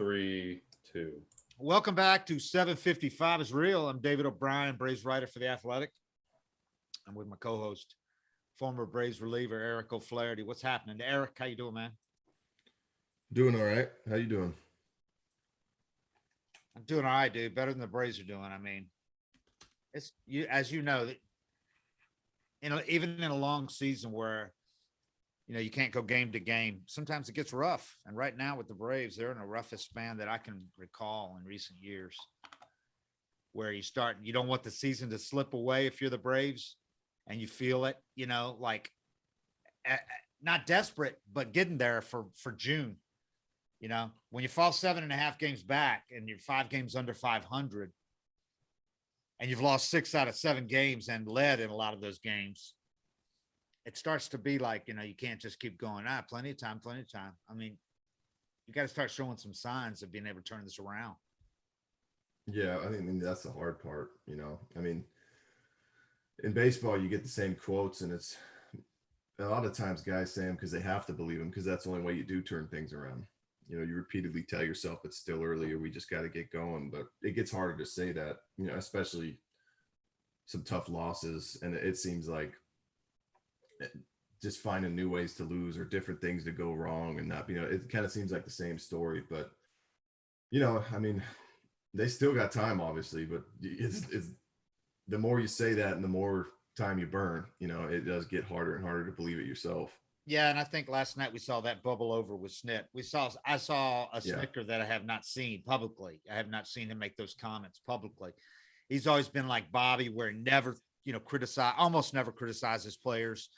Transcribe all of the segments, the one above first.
3, 2. Welcome back to 755 is Real. I'm David O'Brien, Braves writer for The Athletic. I'm with my co-host, former Braves reliever Eric O'Flaherty. What's happening? Eric, how you doing, man? Doing all right. How you doing? I'm doing all right, dude. Better than the Braves are doing. I mean, it's you as you know, even in a long season where you can't go game to game, sometimes it gets rough. And right now with the Braves, they're in the roughest span that I can recall in recent years, where you don't want the season to slip away if you're the Braves, and you feel it, like not desperate, but getting there for June. When you fall 7.5 games back and you're 5 games under 500, and you've lost 6 out of 7 games and led in a lot of those games, it starts to be like, you can't just keep going. Plenty of time. I mean, you got to start showing some signs of being able to turn this around. Yeah, I mean, that's the hard part, I mean, in baseball, you get the same quotes, and it's a lot of times guys say them because they have to believe them, because that's the only way you do turn things around. You repeatedly tell yourself it's still early, or we just got to get going. But it gets harder to say that, especially some tough losses. And it seems like just finding new ways to lose or different things to go wrong and not, it kind of seems like the same story. But, I mean, they still got time, obviously, but it's the more you say that and the more time you burn, it does get harder and harder to believe it yourself. Yeah, and I think last night we saw that bubble over with Snit. I saw a Snitker that I have not seen publicly. I have not seen him make those comments publicly. He's always been like Bobby, where he never, almost never criticizes players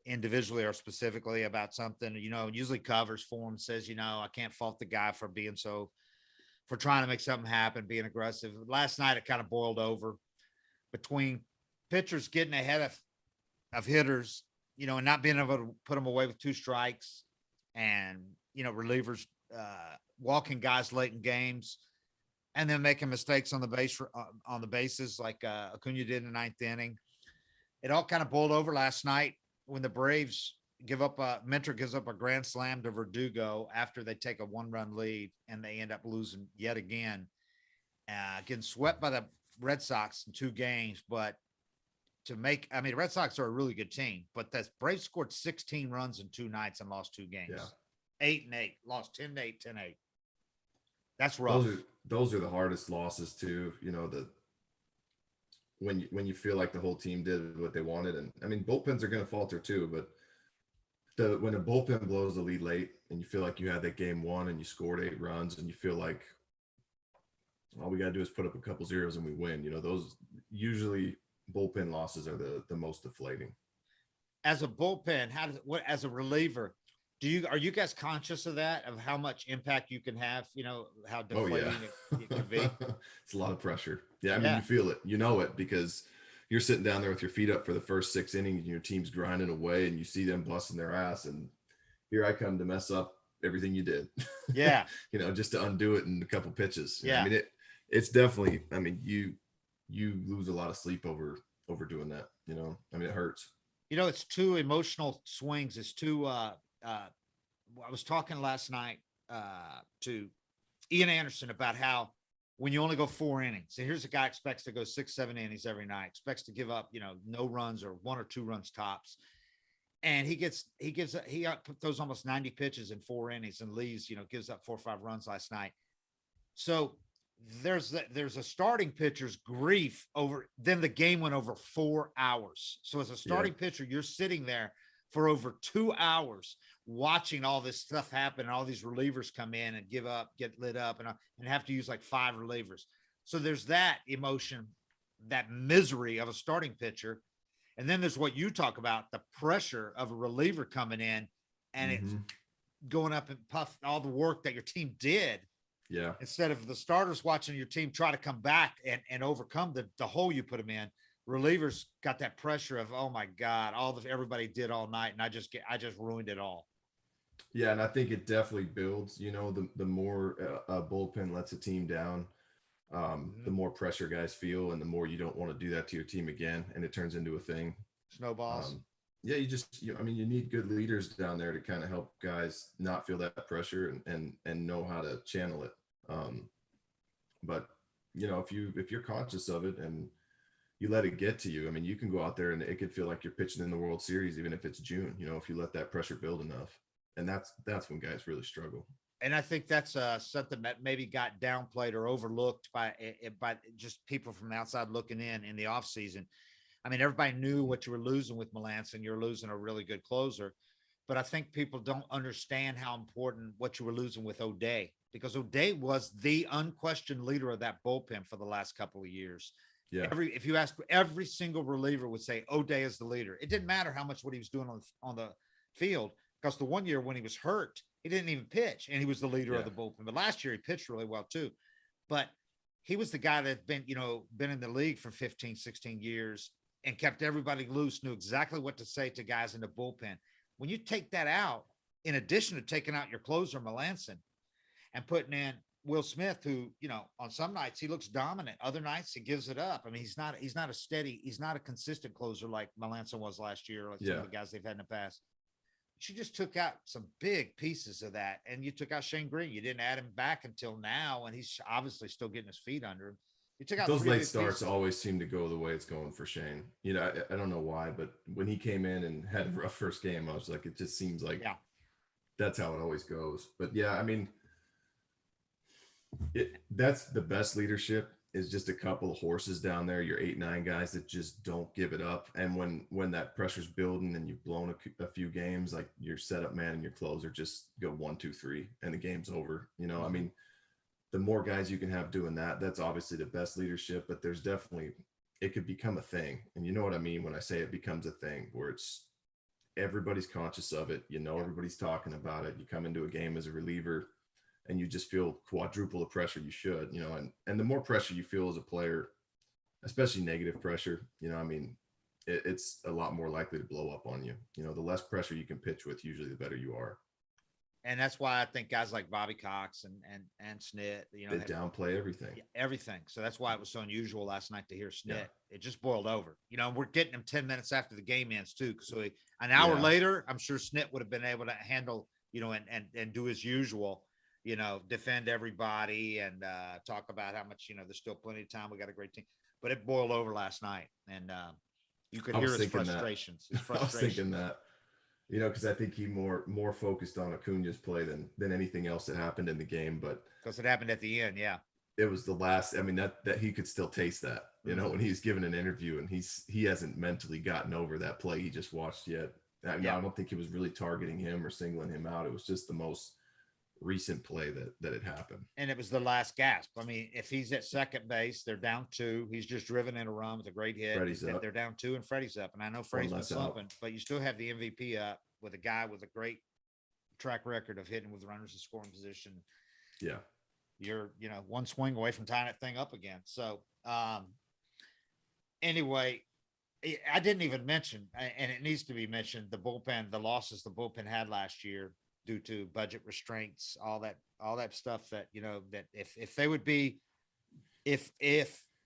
individually or specifically about something, usually covers for him, says, I can't fault the guy for trying to make something happen, being aggressive. Last night, it kind of boiled over between pitchers getting ahead of hitters, and not being able to put them away with 2 strikes, and, relievers walking guys late in games, and then making mistakes on the bases like Acuna did in the 9th inning. It all kind of boiled over last night when the Braves Mentor gives up a grand slam to Verdugo after they take a 1-run lead, and they end up losing yet again, getting swept by the Red Sox in 2 games. But the Red Sox are a really good team, but the Braves scored 16 runs in 2 nights and lost 2 games. Yeah. 8-8, lost 10-8, 10-8. That's rough. Those are the hardest losses too. When you feel like the whole team did what they wanted, and I mean, bullpens are going to falter too. But when a bullpen blows the lead late, and you feel like you had that game won, and you scored 8 runs, and you feel like all we got to do is put up a couple zeros and we win. Those usually bullpen losses are the most deflating. As a bullpen, as a reliever, are you guys conscious of that, of how much impact you can have, how deflating it can be? It's a lot of pressure. Yeah. I mean, you feel it, it, because you're sitting down there with your feet up for the first 6 innings, and your team's grinding away, and you see them busting their ass, and here I come to mess up everything you did. Yeah. Just to undo it in a couple pitches. Yeah. I mean, it's definitely, I mean, you lose a lot of sleep over doing that, I mean, it hurts. It's 2 emotional swings. It's 2, I was talking last night to Ian Anderson about how when you only go 4 innings, and here's a guy expects to go 6-7 innings every night, expects to give up, no runs or 1 or 2 runs tops. And he throws almost 90 pitches in 4 innings and leaves, gives up 4 or 5 runs last night. So there's a starting pitcher's grief over, then the game went over 4 hours. So as a starting pitcher, you're sitting there for over 2 hours watching all this stuff happen, and all these relievers come in and give up, get lit up, and have to use like 5 relievers. So there's that emotion, that misery of a starting pitcher. And then there's what you talk about, the pressure of a reliever coming in, and it's going up and puff all the work that your team did. Yeah. Instead of the starters watching your team try to come back and overcome the hole you put them in, relievers got that pressure of, oh my God, everybody did all night, and I just ruined it all. Yeah, and I think it definitely builds. The more a bullpen lets a team down, the more pressure guys feel, and the more you don't want to do that to your team again, and it turns into a thing. Snowballs. yeah, I mean, you need good leaders down there to kind of help guys not feel that pressure and know how to channel it. Um, but if you're conscious of it and you let it get to you, I mean, you can go out there and it could feel like you're pitching in the World Series, even if it's June, if you let that pressure build enough. And that's when guys really struggle. And I think that's something that maybe got downplayed or overlooked by just people from the outside looking in the offseason. I mean, everybody knew what you were losing with Melanson. You're losing a really good closer. But I think people don't understand how important what you were losing with O'Day, because O'Day was the unquestioned leader of that bullpen for the last couple of years. Yeah. If you ask, every single reliever would say O'Day is the leader. It didn't matter how much what he was doing on the field, because the one year when he was hurt, he didn't even pitch, and he was the leader of the bullpen. But last year he pitched really well too. But he was the guy that been in the league for 15, 16 years and kept everybody loose, knew exactly what to say to guys in the bullpen. When you take that out, in addition to taking out your closer Melanson and putting in Will Smith, who, on some nights he looks dominant, other nights he gives it up. I mean, he's not a consistent closer like Melanson was last year, like some of the guys they've had in the past. But you just took out some big pieces of that, and you took out Shane Green. You didn't add him back until now, and he's obviously still getting his feet under him. You took out those late starts always seem to go the way it's going for Shane. I don't know why, but when he came in and had a rough first game, I was like, it just seems like that's how it always goes. But yeah, I mean, that's the best leadership, is just a couple of horses down there, your 8-9 guys that just don't give it up. And when that pressure's building and you've blown a few games, like your setup man and your closer just go 1, 2, 3 and the game's over. I mean, the more guys you can have doing that, that's obviously the best leadership. But there's definitely, it could become a thing. And you know what I mean when I say it becomes a thing, where it's everybody's conscious of it. Everybody's talking about it. You come into a game as a reliever and you just feel quadruple the pressure you should, and the more pressure you feel as a player, especially negative pressure, I mean, it's a lot more likely to blow up on you. The less pressure you can pitch with, usually the better you are. And that's why I think guys like Bobby Cox and Snit, they downplay everything. So that's why it was so unusual last night to hear Snit. Yeah. It just boiled over. We're getting him 10 minutes after the game ends too. So an hour later, I'm sure Snit would have been able to handle, and do his usual, defend everybody and talk about how much, there's still plenty of time. We got a great team. But it boiled over last night, and you could hear his frustrations. I was thinking that. Because I think he more focused on Acuna's play than anything else that happened in the game. But because it happened at the end, it was the last. I mean, that he could still taste that. When he's given an interview and he hasn't mentally gotten over that play he just watched yet. I don't think he was really targeting him or singling him out. It was just the most recent play that had happened. And it was the last gasp. I mean, if he's at second base, they're down 2. He's just driven in a run with a great hit. They're down 2 and Freddie's up. And I know Freddie's been slumping, but you still have the MVP up with a guy with a great track record of hitting with runners in scoring position. Yeah. You're, one swing away from tying that thing up again. So anyway, I didn't even mention, and it needs to be mentioned, the bullpen, the losses the bullpen had last year due to budget restraints, all that stuff that, that if they would be, if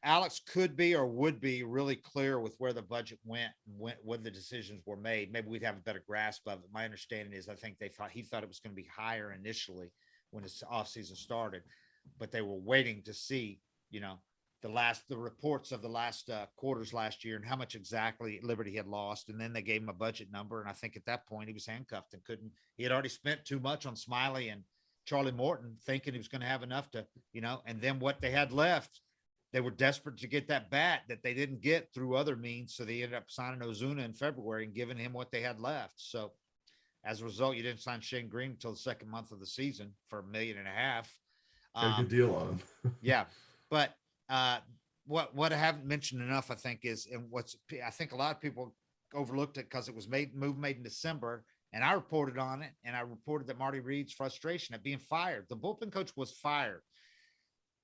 Alex could be or would be really clear with where the budget went when the decisions were made, maybe we'd have a better grasp of it. My understanding is I think he thought it was going to be higher initially when his offseason started, but they were waiting to see, the reports of the last quarters last year and how much exactly Liberty had lost. And then they gave him a budget number. And I think at that point he was handcuffed and he had already spent too much on Smiley and Charlie Morton, thinking he was going to have enough to, and then what they had left, they were desperate to get that bat that they didn't get through other means. So they ended up signing Ozuna in February and giving him what they had left. So as a result, you didn't sign Shane Green until the second month of the season for $1.5 million. Got a good deal on him. Yeah. But what I haven't mentioned enough, I think, is, and I think a lot of people overlooked it because it was made in December, and I reported on it, and I reported that Marty Reed's frustration at being fired. The bullpen coach was fired,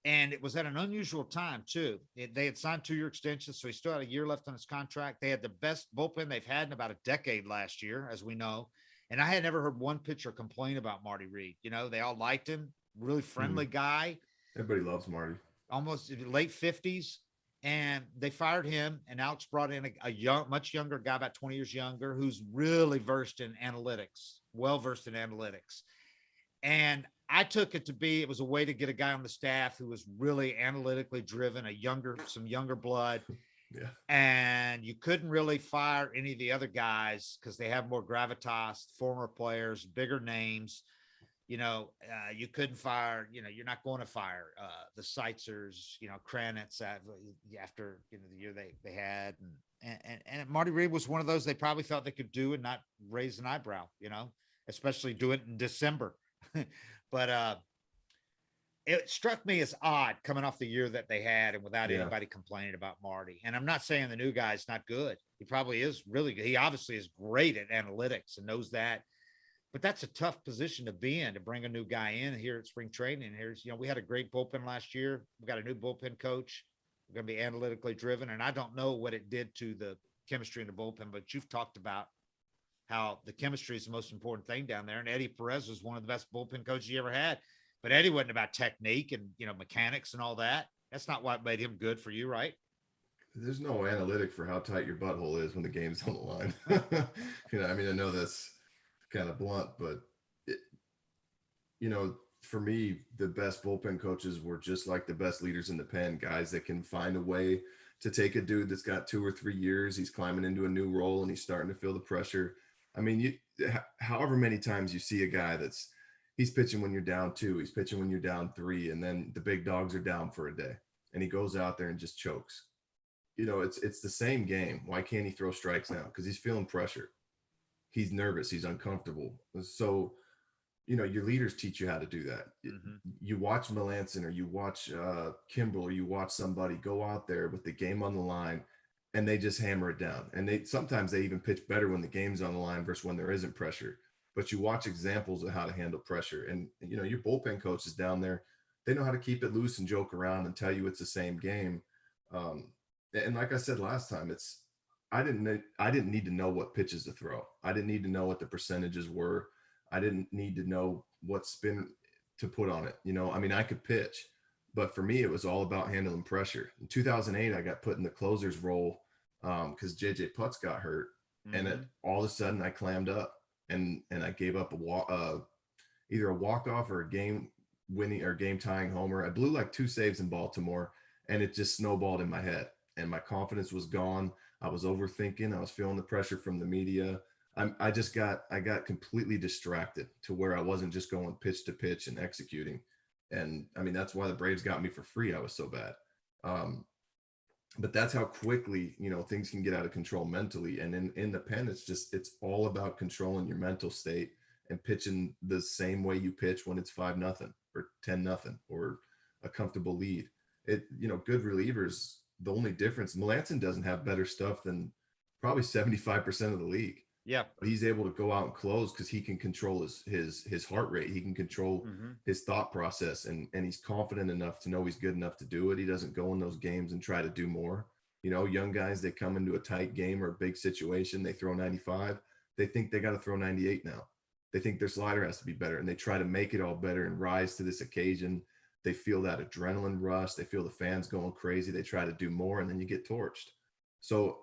and it was at an unusual time too. They had signed 2-year extensions, so he still had a year left on his contract. They had the best bullpen they've had in about a decade last year, as we know. And I had never heard one pitcher complain about Marty Reed. They all liked him, really friendly guy. Everybody loves Marty. Almost late 50s. and they fired him. And Alex brought in a young, much younger guy, about 20 years younger, who's really versed in analytics, well versed in analytics. And I took it to be, it was a way to get a guy on the staff who was really analytically driven, some younger blood. Yeah. And you couldn't really fire any of the other guys because they have more gravitas, former players, bigger names. You couldn't fire, you're not going to fire the Seitzers, Kranitz after, the year they had. And Marty Reed was one of those they probably felt they could do and not raise an eyebrow, especially do it in December. But it struck me as odd coming off the year that they had and without anybody complaining about Marty. And I'm not saying the new guy's not good. He probably is really good. He obviously is great at analytics and knows that. But that's a tough position to be in, to bring a new guy in here at spring training. Here's, we had a great bullpen last year. We got a new bullpen coach. We're going to be analytically driven. And I don't know what it did to the chemistry in the bullpen, but you've talked about how the chemistry is the most important thing down there. And Eddie Perez was one of the best bullpen coaches you ever had. But Eddie wasn't about technique and, mechanics and all that. That's not what made him good for you, right? There's no analytic for how tight your butthole is when the game's on the line. I know that's kind of blunt, but for me, the best bullpen coaches were just like the best leaders in the pen, guys that can find a way to take a dude that's got 2 or 3 years, he's climbing into a new role and he's starting to feel the pressure. I mean, however many times you see a guy he's pitching when you're down 2, he's pitching when you're down 3, and then the big dogs are down for a day and he goes out there and just chokes. It's the same game. Why can't he throw strikes now? Because he's feeling pressure. He's nervous. He's uncomfortable. So, your leaders teach you how to do that. Mm-hmm. You watch Melanson or you watch Kimbrel or you watch somebody go out there with the game on the line and they just hammer it down. And sometimes they even pitch better when the game's on the line versus when there isn't pressure. But you watch examples of how to handle pressure. And, your bullpen coaches down there, they know how to keep it loose and joke around and tell you it's the same game. And like I said last time, I didn't need to know what pitches to throw. I didn't need to know what the percentages were. I didn't need to know what spin to put on it. I could pitch, but for me, it was all about handling pressure. In 2008, I got put in the closer's role because JJ Putz got hurt. Mm-hmm. And all of a sudden I clammed up and I gave up either a walk-off or a game winning or game tying homer. I blew like 2 saves in Baltimore and it just snowballed in my head and my confidence was gone. I was overthinking. I was feeling the pressure from the media. I got completely distracted to where I wasn't just going pitch to pitch and executing. And that's why the Braves got me for free. I was so bad. But that's how quickly, things can get out of control mentally. And in the pen, it's all about controlling your mental state and pitching the same way you pitch when it's 5-0 or 10-0 or a comfortable lead. Good relievers, the only difference, Melanson doesn't have better stuff than probably 75% of the league. Yeah. But he's able to go out and close because he can control his heart rate. He can control his thought process and he's confident enough to know he's good enough to do it. He doesn't go in those games and try to do more. Young guys, they come into a tight game or a big situation, they throw 95. They think they got to throw 98 now. They think their slider has to be better and they try to make it all better and rise to this occasion. They feel that adrenaline rush. They feel the fans going crazy. They try to do more and then you get torched. So,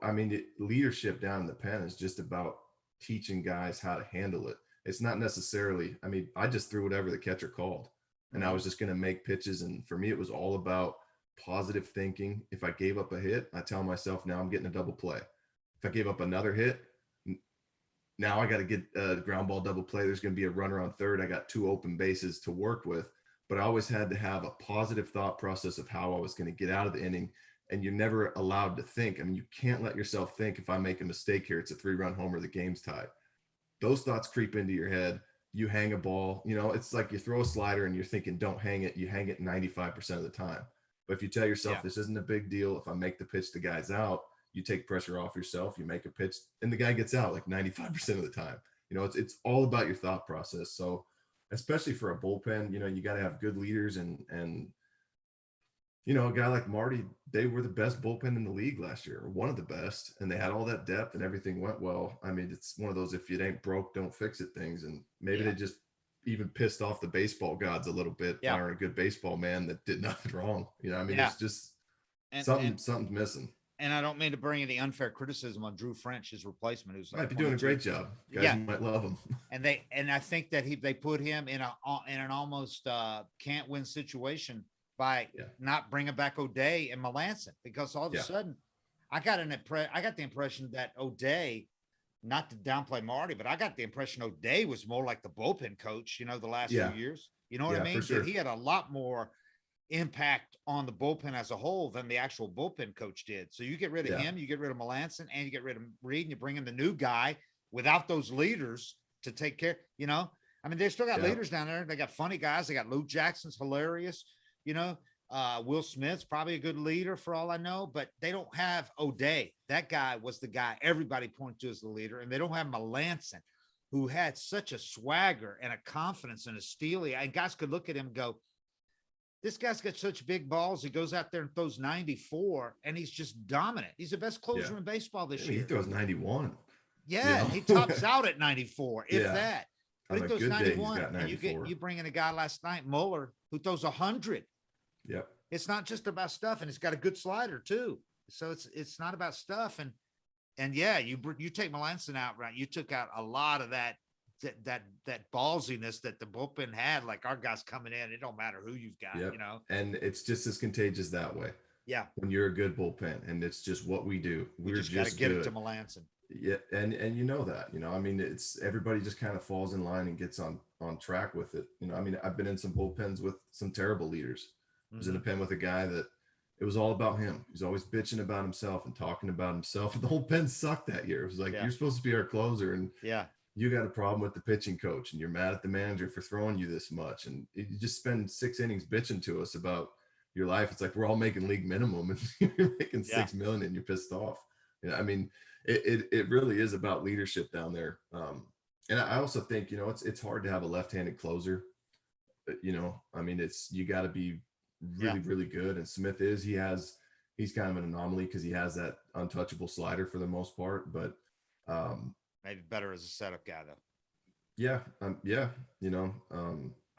leadership down in the pen is just about teaching guys how to handle it. It's not necessarily, I just threw whatever the catcher called and I was just going to make pitches. And for me, it was all about positive thinking. If I gave up a hit, I tell myself, now I'm getting a double play. If I gave up another hit, now I got to get a ground ball double play. There's going to be a runner on third. I got 2 open bases to work with, but I always had to have a positive thought process of how I was going to get out of the inning. And you're never allowed to think. You can't let yourself think, if I make a mistake here, it's a 3-run homer, the game's tied. Those thoughts creep into your head. You hang a ball, it's like you throw a slider and you're thinking, don't hang it. You hang it 95% of the time. But if you tell yourself, This isn't a big deal. If I make the pitch, the guy's out, you take pressure off yourself, you make a pitch and the guy gets out like 95% of the time. It's all about your thought process. So especially for a bullpen, you got to have good leaders and a guy like Marty, they were the best bullpen in the league last year, or one of the best, and they had all that depth and everything went well. It's one of those, if it ain't broke, don't fix it things. And maybe they just even pissed off the baseball gods a little bit, firing a good baseball man that did nothing wrong. It's just. Something's missing. And I don't mean to bring any unfair criticism on Drew French, his replacement, who's Might be doing a great job. Guys might love him. And I think that they put him in an almost can't win situation by not bringing back O'Day and Melanson, because all of a sudden I got the impression that O'Day, not to downplay Marty, but I got the impression O'Day was more like the bullpen coach, the last few years. You know what I mean? For sure. He had a lot more impact on the bullpen as a whole than the actual bullpen coach did. So you get rid of him, you get rid of Melanson, and you get rid of Reed, and you bring in the new guy without those leaders to take care. I mean, they still got leaders down there. They got funny guys. They got Luke Jackson's hilarious. Will Smith's probably a good leader for all I know, but they don't have O'Day. That guy was the guy everybody pointed to as the leader, and they don't have Melanson, who had such a swagger and a confidence and a steely. And guys could look at him and go, this guy's got such big balls. He goes out there and throws 94, and he's just dominant. He's the best closer in baseball this year. He throws 91. Yeah, he tops out at 94, if that. But he throws 91, and you bring in a guy last night, Mueller, who throws 100. Yep. It's not just about stuff, and it's got a good slider too. So it's not about stuff. And you take Melanson out, right? You took out a lot of that ballsiness that the bullpen had. Like, our guys coming in, it don't matter who you've got, And it's just as contagious that way. Yeah. When you're a good bullpen, and it's just what we do. We're just got to get it to Melanson. Yeah, and that, I mean, it's everybody just kind of falls in line and gets on track with it. I mean, I've been in some bullpens with some terrible leaders. I was in a pen with a guy that it was all about him. He's always bitching about himself and talking about himself. The whole pen sucked that year. It was like, you're supposed to be our closer, and you got a problem with the pitching coach, and you're mad at the manager for throwing you this much, and you just spend 6 innings bitching to us about your life. It's like we're all making league minimum, and you're making $6 million, and you're pissed off. I mean, it really is about leadership down there. And I also think, it's hard to have a left-handed closer. I mean, you got to be really, really good. And Smith he's kind of an anomaly because he has that untouchable slider for the most part, but maybe better as a setup guy though.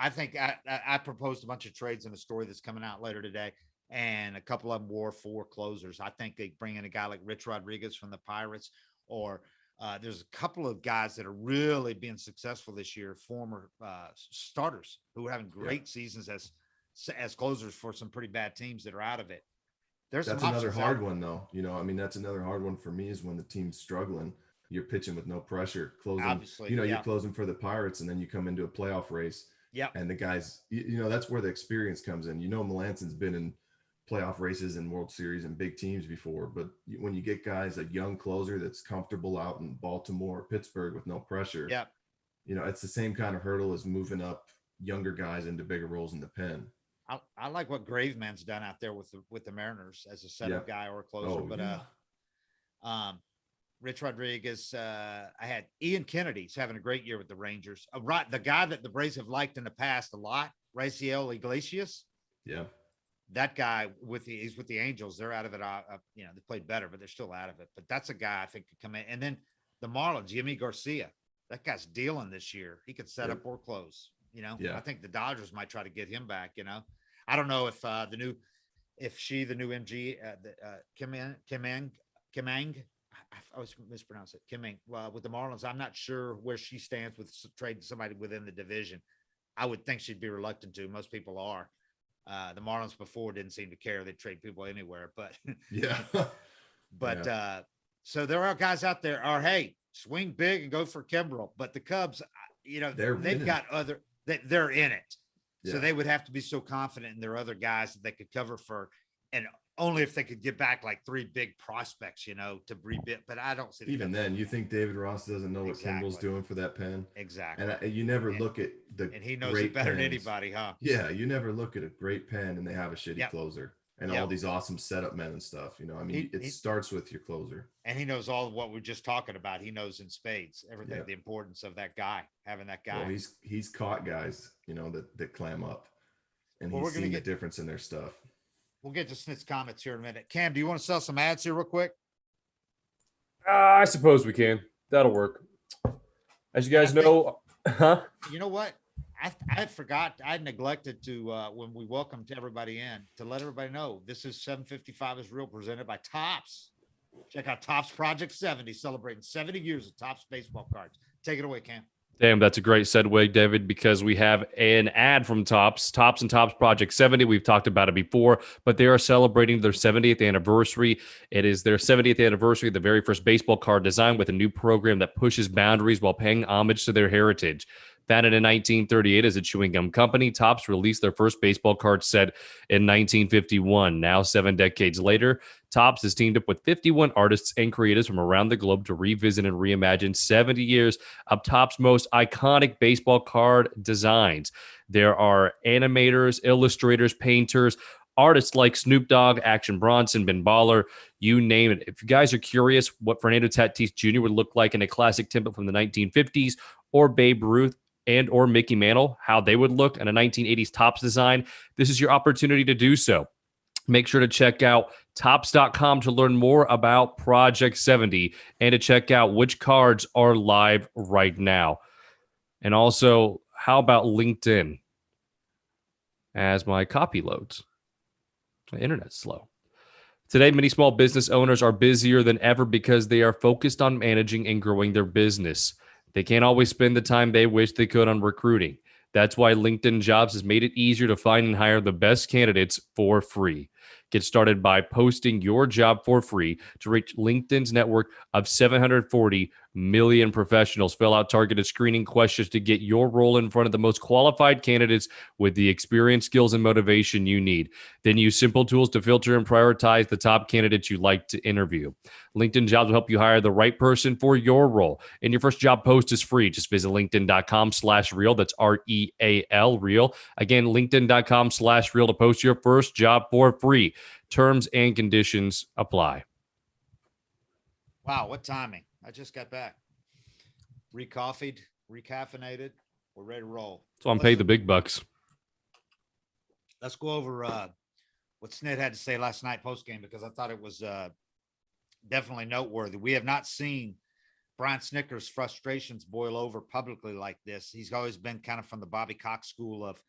I think I proposed a bunch of trades in a story that's coming out later today, and a couple of them were for closers. I think they bring in a guy like Rich Rodriguez from the Pirates, or there's a couple of guys that are really being successful this year, former starters who are having great seasons as closers for some pretty bad teams that are out of it. That's another hard one though. I mean, that's another hard one for me, is when the team's struggling, you're pitching with no pressure, closing. Obviously, you're closing for the Pirates, and then you come into a playoff race. Yeah. And the guys, that's where the experience comes in. Melanson's been in playoff races and World Series and big teams before, but when you get guys, a young closer that's comfortable out in Baltimore or Pittsburgh with no pressure, it's the same kind of hurdle as moving up younger guys into bigger roles in the pen. I like what Graveman's done out there with the Mariners as a setup guy or a closer. Rich Rodriguez, I had Ian Kennedy's having a great year with the Rangers. The guy that the Braves have liked in the past a lot, Raciel Iglesias. Yeah. That guy he's with the Angels. They're out of it. They played better, but they're still out of it. But that's a guy I think could come in. And then the Marlins, Jimmy Garcia. That guy's dealing this year. He could set up or close. I think the Dodgers might try to get him back. I don't know if the new MG, Kimang. I always mispronounce it. Kimang. With the Marlins, I'm not sure where she stands with trading somebody within the division. I would think she'd be reluctant to. Most people are. The Marlins before didn't seem to care. They'd trade people anywhere, but so there are guys out there are, hey, swing big and go for Kimbrel. But the Cubs, they've got they're in it. Yeah. So they would have to be so confident in their other guys that they could cover for, and only if they could get back like 3 big prospects, to rebuild. But I don't see even then. You think David Ross doesn't know what Kimbrel's doing for that pen? Exactly. And you never look at and he knows it better than anybody, huh? Yeah, you never look at a great pen and they have a shitty closer and all these awesome setup men and stuff. I mean, it starts with your closer. And he knows all of what we're just talking about. He knows in spades everything, the importance of that guy, having that guy. Well, he's caught guys, that clam up, and he's seen the difference in their stuff. We'll get to Snit's comments here in a minute. Cam, do you want to sell some ads here real quick? I suppose we can. That'll work. As you guys know, you know what? I forgot. I neglected to when we welcomed everybody in to let everybody know this is 755 is real, presented by Tops. Check out Tops Project 70, celebrating 70 years of Tops baseball cards. Take it away, Cam. Damn, that's a great segue, David, because we have an ad from Tops and Tops Project 70. We've talked about it before, but they are celebrating their 70th anniversary. It is their 70th anniversary, the very first baseball card design with a new program that pushes boundaries while paying homage to their heritage. Founded in 1938 as a chewing gum company, Topps released their first baseball card set in 1951. Now, 7 decades later, Topps has teamed up with 51 artists and creators from around the globe to revisit and reimagine 70 years of Topps' most iconic baseball card designs. There are animators, illustrators, painters, artists like Snoop Dogg, Action Bronson, Ben Baller, you name it. If you guys are curious what Fernando Tatis Jr. would look like in a classic template from the 1950s, or Babe Ruth and or Mickey Mantle, how they would look in a 1980s Topps design, this is your opportunity to do so. Make sure to check out Topps.com to learn more about Project 70 and to check out which cards are live right now. And also, how about LinkedIn? As my copy loads, my internet's slow. Today, many small business owners are busier than ever because they are focused on managing and growing their business. They can't always spend the time they wish they could on recruiting. That's why LinkedIn Jobs has made it easier to find and hire the best candidates for free. Get started by posting your job for free to reach LinkedIn's network of 740 million professionals. Fill out targeted screening questions to get your role in front of the most qualified candidates with the experience, skills, and motivation you need. Then use simple tools to filter and prioritize the top candidates you'd like to interview. LinkedIn Jobs will help you hire the right person for your role. And your first job post is free. Just visit linkedin.com/real. That's REAL, real. Again, linkedin.com/real to post your first job for free. Terms and conditions apply. Wow, what timing. I just got back. Recoffeed, recaffeinated. We're ready to roll. So I'm paid the big bucks. Let's go over what Snit had to say last night post game, because I thought it was definitely noteworthy. We have not seen Brian Snitker's frustrations boil over publicly like this. He's always been kind of from the Bobby Cox school of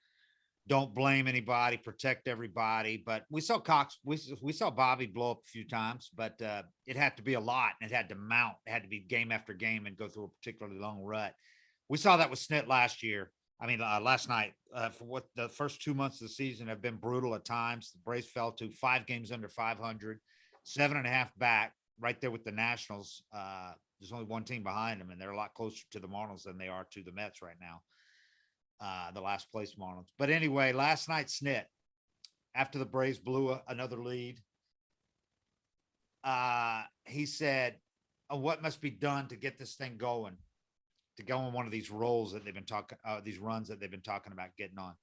don't blame anybody, protect everybody. But we saw Cox, we saw Bobby blow up a few times, but it had to be a lot, and it had to mount. It had to be game after game and go through a particularly long rut. We saw that with Snit last year. I mean, last night, for what the first 2 months of the season have been brutal at times. The Braves fell to 5 games under 500, 7.5 back, right there with the Nationals. There's only one team behind them, and they're a lot closer to the Marlins than they are to the Mets right now. The last place Marlins. But anyway, last night, Snit, after the Braves blew another lead, he said, what must be done to get this thing going, to go on one of these rolls that they've been talking, these runs that they've been talking about getting on.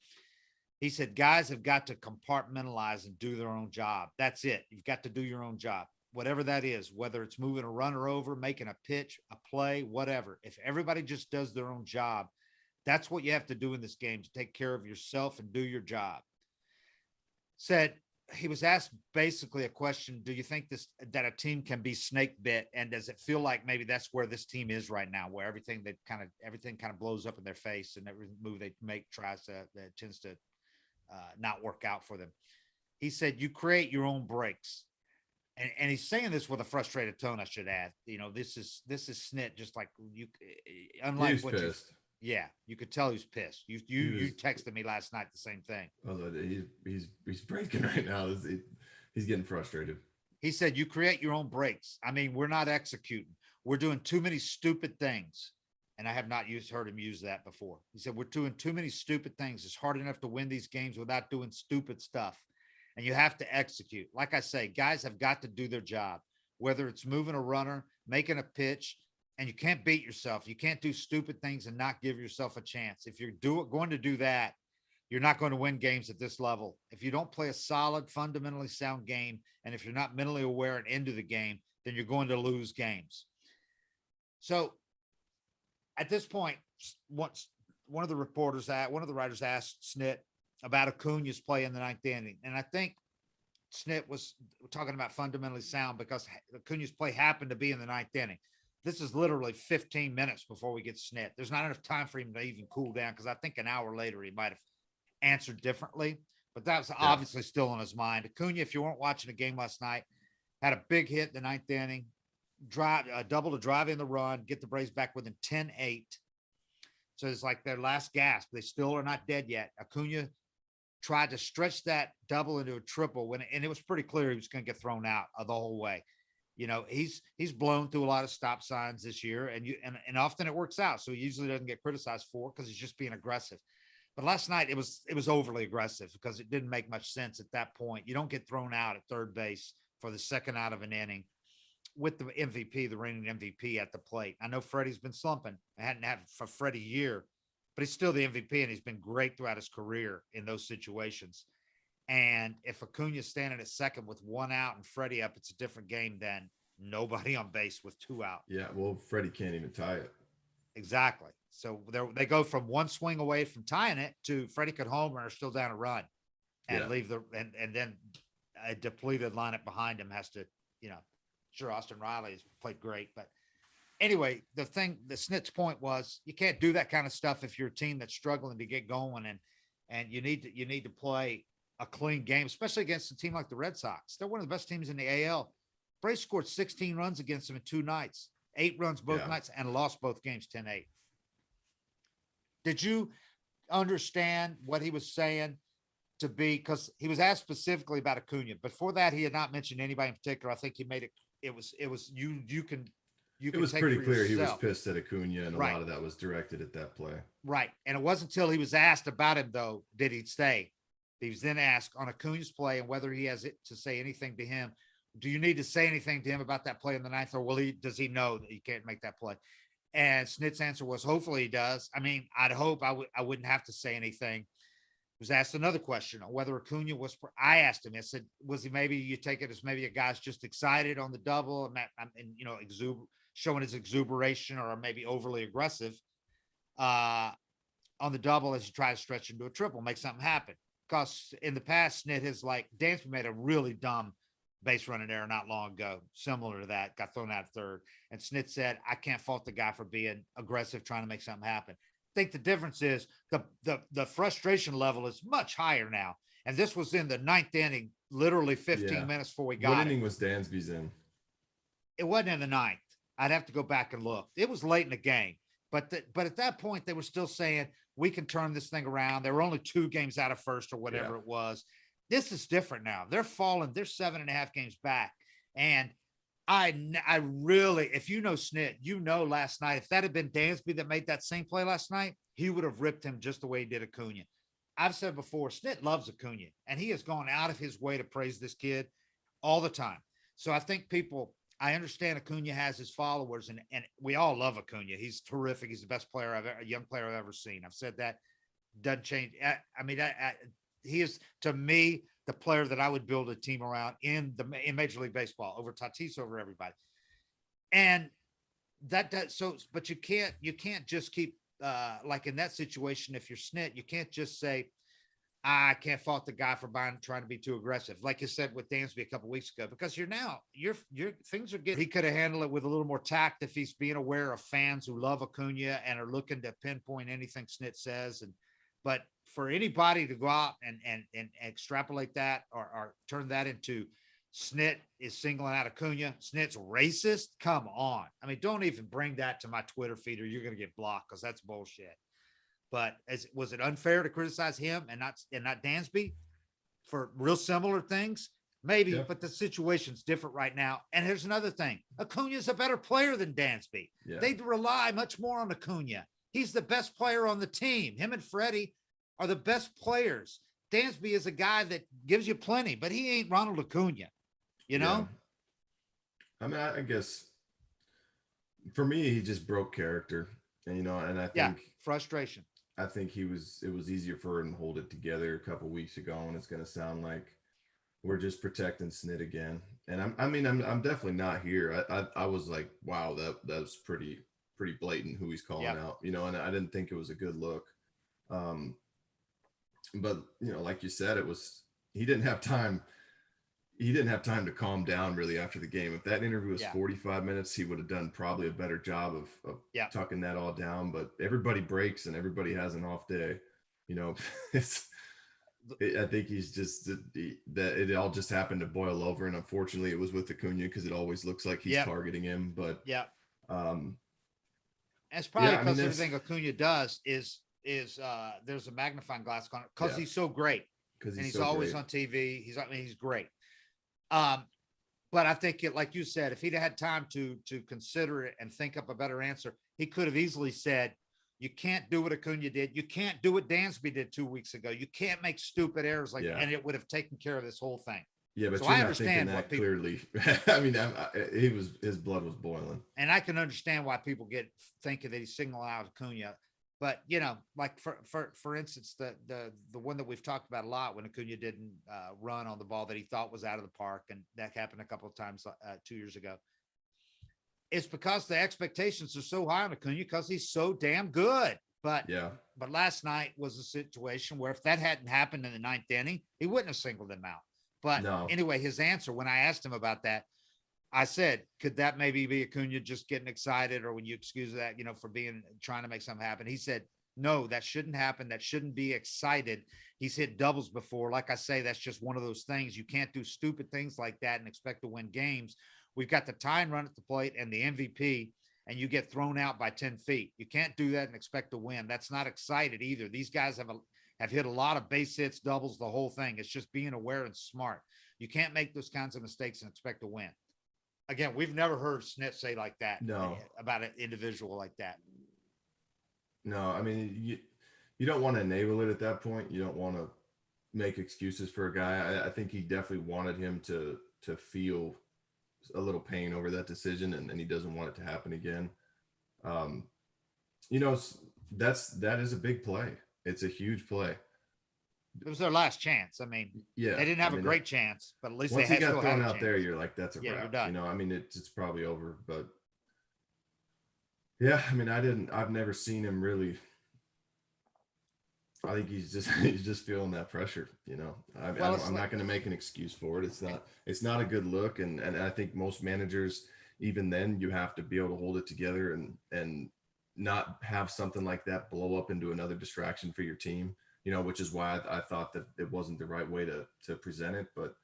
He said, guys have got to compartmentalize and do their own job. That's it. You've got to do your own job, whatever that is, whether it's moving a runner over, making a pitch, a play, whatever. If everybody just does their own job, that's what you have to do in this game, to take care of yourself and do your job. Said he was asked basically a question: do you think that a team can be snake bit, and does it feel like maybe that's where this team is right now, where everything kind of blows up in their face, and every move they make that tends to not work out for them. He said, you create your own breaks. And he's saying this with a frustrated tone, I should add. You know, this is Snit, just like you, unlike what you, yeah, you could tell he's pissed. You texted me last night the same thing. He's breaking right now. He's getting frustrated. He said, you create your own breaks. I mean, we're not executing. We're doing too many stupid things. And I have not heard him use that before. He said, we're doing too many stupid things. It's hard enough to win these games without doing stupid stuff. And you have to execute. Like I say, guys have got to do their job, whether it's moving a runner, making a pitch, and you can't beat yourself. You can't do stupid things and not give yourself a chance. If you're going to do that, you're not going to win games at this level. If you don't play a solid, fundamentally sound game, and if you're not mentally aware and into the game, then you're going to lose games. So at this point, once one of the writers asked Snit about Acuna's play in the ninth inning. And I think Snit was talking about fundamentally sound because Acuna's play happened to be in the ninth inning. This is literally 15 minutes before we get Snit. There's not enough time for him to even cool down because I think an hour later he might have answered differently. But that was obviously still on his mind. Acuna, if you weren't watching the game last night, had a big hit in the ninth inning, double to drive in the run, get the Braves back within 10-8. So it's like their last gasp. They still are not dead yet. Acuna tried to stretch that double into a triple and it was pretty clear he was going to get thrown out the whole way. You know, he's blown through a lot of stop signs this year, and often it works out. So he usually doesn't get criticized for it because he's just being aggressive. But last night it was overly aggressive because it didn't make much sense at that point. You don't get thrown out at third base for the second out of an inning with the MVP, the reigning MVP at the plate. I know Freddie's been slumping. I hadn't had for Freddie a year, but he's still the MVP and he's been great throughout his career in those situations. And if Acuna's standing at second with one out and Freddie up, it's a different game than nobody on base with two out. Yeah, well, Freddie can't even tie it. Exactly. So they go from one swing away from tying it to Freddie could homer and are still down a run and leave and then a depleted lineup behind him has to, you know, sure, Austin Riley's played great. But anyway, the Snit's point was you can't do that kind of stuff if you're a team that's struggling to get going and you need to play a clean game, especially against a team like the Red Sox. They're one of the best teams in the AL. Braves scored 16 runs against them in 2 nights, 8 runs both nights, and lost both games 10-8. Did you understand what he was saying to be? Because he was asked specifically about Acuna. Before that, he had not mentioned anybody in particular. I think he made it. It was you can. It was pretty clear he was pissed at Acuna, and a lot of that was directed at that play. Right, and it wasn't until he was asked about him though did he say. He was then asked on Acuna's play and whether he has it to say anything to him. Do you need to say anything to him about that play in the ninth, or does he know that he can't make that play? And Snit's answer was, hopefully he does. I mean, I'd hope I wouldn't have to say anything. He was asked another question on whether Acuna was. I asked him. I said, was he maybe you take it as maybe a guy's just excited on the double and you know showing his exuberation or maybe overly aggressive on the double as you try to stretch into a triple, make something happen. Because in the past, Snit has Dansby made a really dumb base running error not long ago, similar to that, got thrown out of third. And Snit said, I can't fault the guy for being aggressive, trying to make something happen. I think the difference is the frustration level is much higher now. And this was in the ninth inning, literally 15 minutes before we got it. What inning was Dansby's in? It wasn't in the ninth. I'd have to go back and look. It was late in the game. But at that point, they were still saying, we can turn this thing around. They were only 2 games out of first or whatever it was. This is different now. They're falling. They're 7.5 games back. And I really, if you know Snit, you know last night, if that had been Dansby that made that same play last night, he would have ripped him just the way he did Acuna. I've said before, Snit loves Acuna, and he has gone out of his way to praise this kid all the time. So I think I understand Acuna has his followers, and we all love Acuna. He's terrific. He's the best player a young player I've ever seen. I've said that. Doesn't change. I mean, he is, to me, the player that I would build a team around in Major League Baseball over Tatis, over everybody. And but you can't just keep like in that situation. If you're Snit, you can't just say, I can't fault the guy for trying to be too aggressive, like you said with Dansby a couple weeks ago, because your things are getting. He could have handled it with a little more tact if he's being aware of fans who love Acuna and are looking to pinpoint anything Snit says. But for anybody to go out and extrapolate that or turn that into Snit is singling out Acuna, Snit's racist. Come on, I mean, don't even bring that to my Twitter feed or you're going to get blocked because that's bullshit. But was it unfair to criticize him and not Dansby for real similar things? Maybe, but the situation's different right now. And here's another thing. Acuna's a better player than Dansby. Yeah. They rely much more on Acuna. He's the best player on the team. Him and Freddie are the best players. Dansby is a guy that gives you plenty, but he ain't Ronald Acuna, you know? Yeah. I mean, I guess for me, he just broke character, and I think frustration. I think it was easier for him to hold it together a couple weeks ago, and it's going to sound like we're just protecting Snit again. And I'm definitely not here. I was like, wow, that was pretty blatant who he's calling out, and I didn't think it was a good look. But like you said, he didn't have time. he didn't have time to calm down really after the game. If that interview was Yeah. 45 minutes, he would have done probably a better job of Yeah. tucking that all down. But everybody breaks and everybody has an off day. You know, I think he's just that it all just happened to boil over. And unfortunately, it was with Acuna because it always looks like he's targeting him. But yeah, um, it's probably yeah, I mean, because everything Acuna does is there's a magnifying glass on it because Yeah. he's so great because and he's so always great. on TV. He's great. But I think like you said, if he'd had time to consider it and think up a better answer, he could have easily said, "You can't do what Acuna did. You can't do what Dansby did 2 weeks ago. You can't make stupid errors like that." And it would have taken care of this whole thing. Yeah, but so you're I not understand thinking what that people, clearly. I mean, his blood was boiling, and I can understand why people get thinking that he's singling out Acuna. But like for instance, the one that we've talked about a lot when Acuna didn't run on the ball that he thought was out of the park, and that happened a couple of times 2 years ago. It's because the expectations are so high on Acuna because he's so damn good. But last night was a situation where if that hadn't happened in the 9th inning, he wouldn't have singled him out. But anyway, his answer when I asked him about that, I said, could that maybe be Acuna just getting excited, or when you excuse that, for trying to make something happen? He said, no, that shouldn't happen. That shouldn't be excited. He's hit doubles before. Like I say, that's just one of those things. You can't do stupid things like that and expect to win games. We've got the tying run at the plate and the MVP, and you get thrown out by 10 feet. You can't do that and expect to win. That's not excited either. These guys have hit a lot of base hits, doubles, the whole thing. It's just being aware and smart. You can't make those kinds of mistakes and expect to win. Again, we've never heard Snit say like that about an individual like that. No, I mean, you don't want to enable it at that point. You don't want to make excuses for a guy. I think he definitely wanted him to feel a little pain over that decision, and he doesn't want it to happen again. That is a big play. It's a huge play. It was their last chance. I mean, they didn't have a great chance, but at least once they he got still thrown had a out chance. there, you're like, that's a wrap. You're done. I mean, it's probably over. But yeah, I mean, I've never seen him really. I think he's just feeling that pressure. I'm not going to make an excuse for it. It's not a good look, and I think most managers, even then, you have to be able to hold it together and not have something like that blow up into another distraction for your team. Which is why I thought that it wasn't the right way to present it. But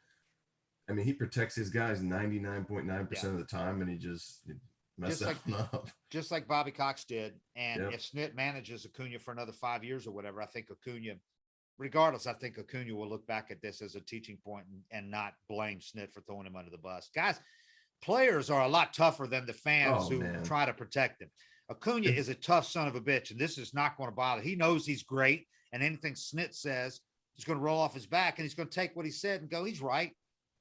I mean, he protects his guys 99.9% of the time, and he just messed that one up. Just like Bobby Cox did. And if Snit manages Acuna for another 5 years or whatever, I think Acuna, regardless, I think Acuna will look back at this as a teaching point and not blame Snit for throwing him under the bus. Guys, players are a lot tougher than the fans who try to protect him. Acuna is a tough son of a bitch, and this is not going to bother. He knows he's great. And anything Snit says is going to roll off his back, and he's going to take what he said and go, he's right.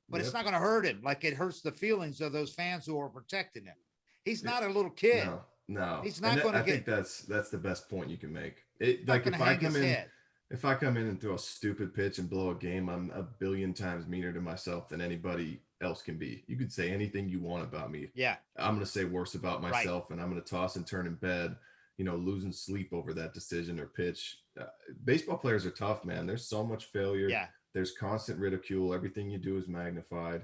But it's not going to hurt him like it hurts the feelings of those fans who are protecting him. He's not a little kid. No. He's not going to get. I think that's the best point you can make. If I come in and throw a stupid pitch and blow a game, I'm a billion times meaner to myself than anybody else can be. You could say anything you want about me. Yeah. I'm going to say worse about myself, and I'm going to toss and turn in bed. Losing sleep over that decision or pitch. Baseball players are tough, man. There's so much failure. Yeah. There's constant ridicule. Everything you do is magnified.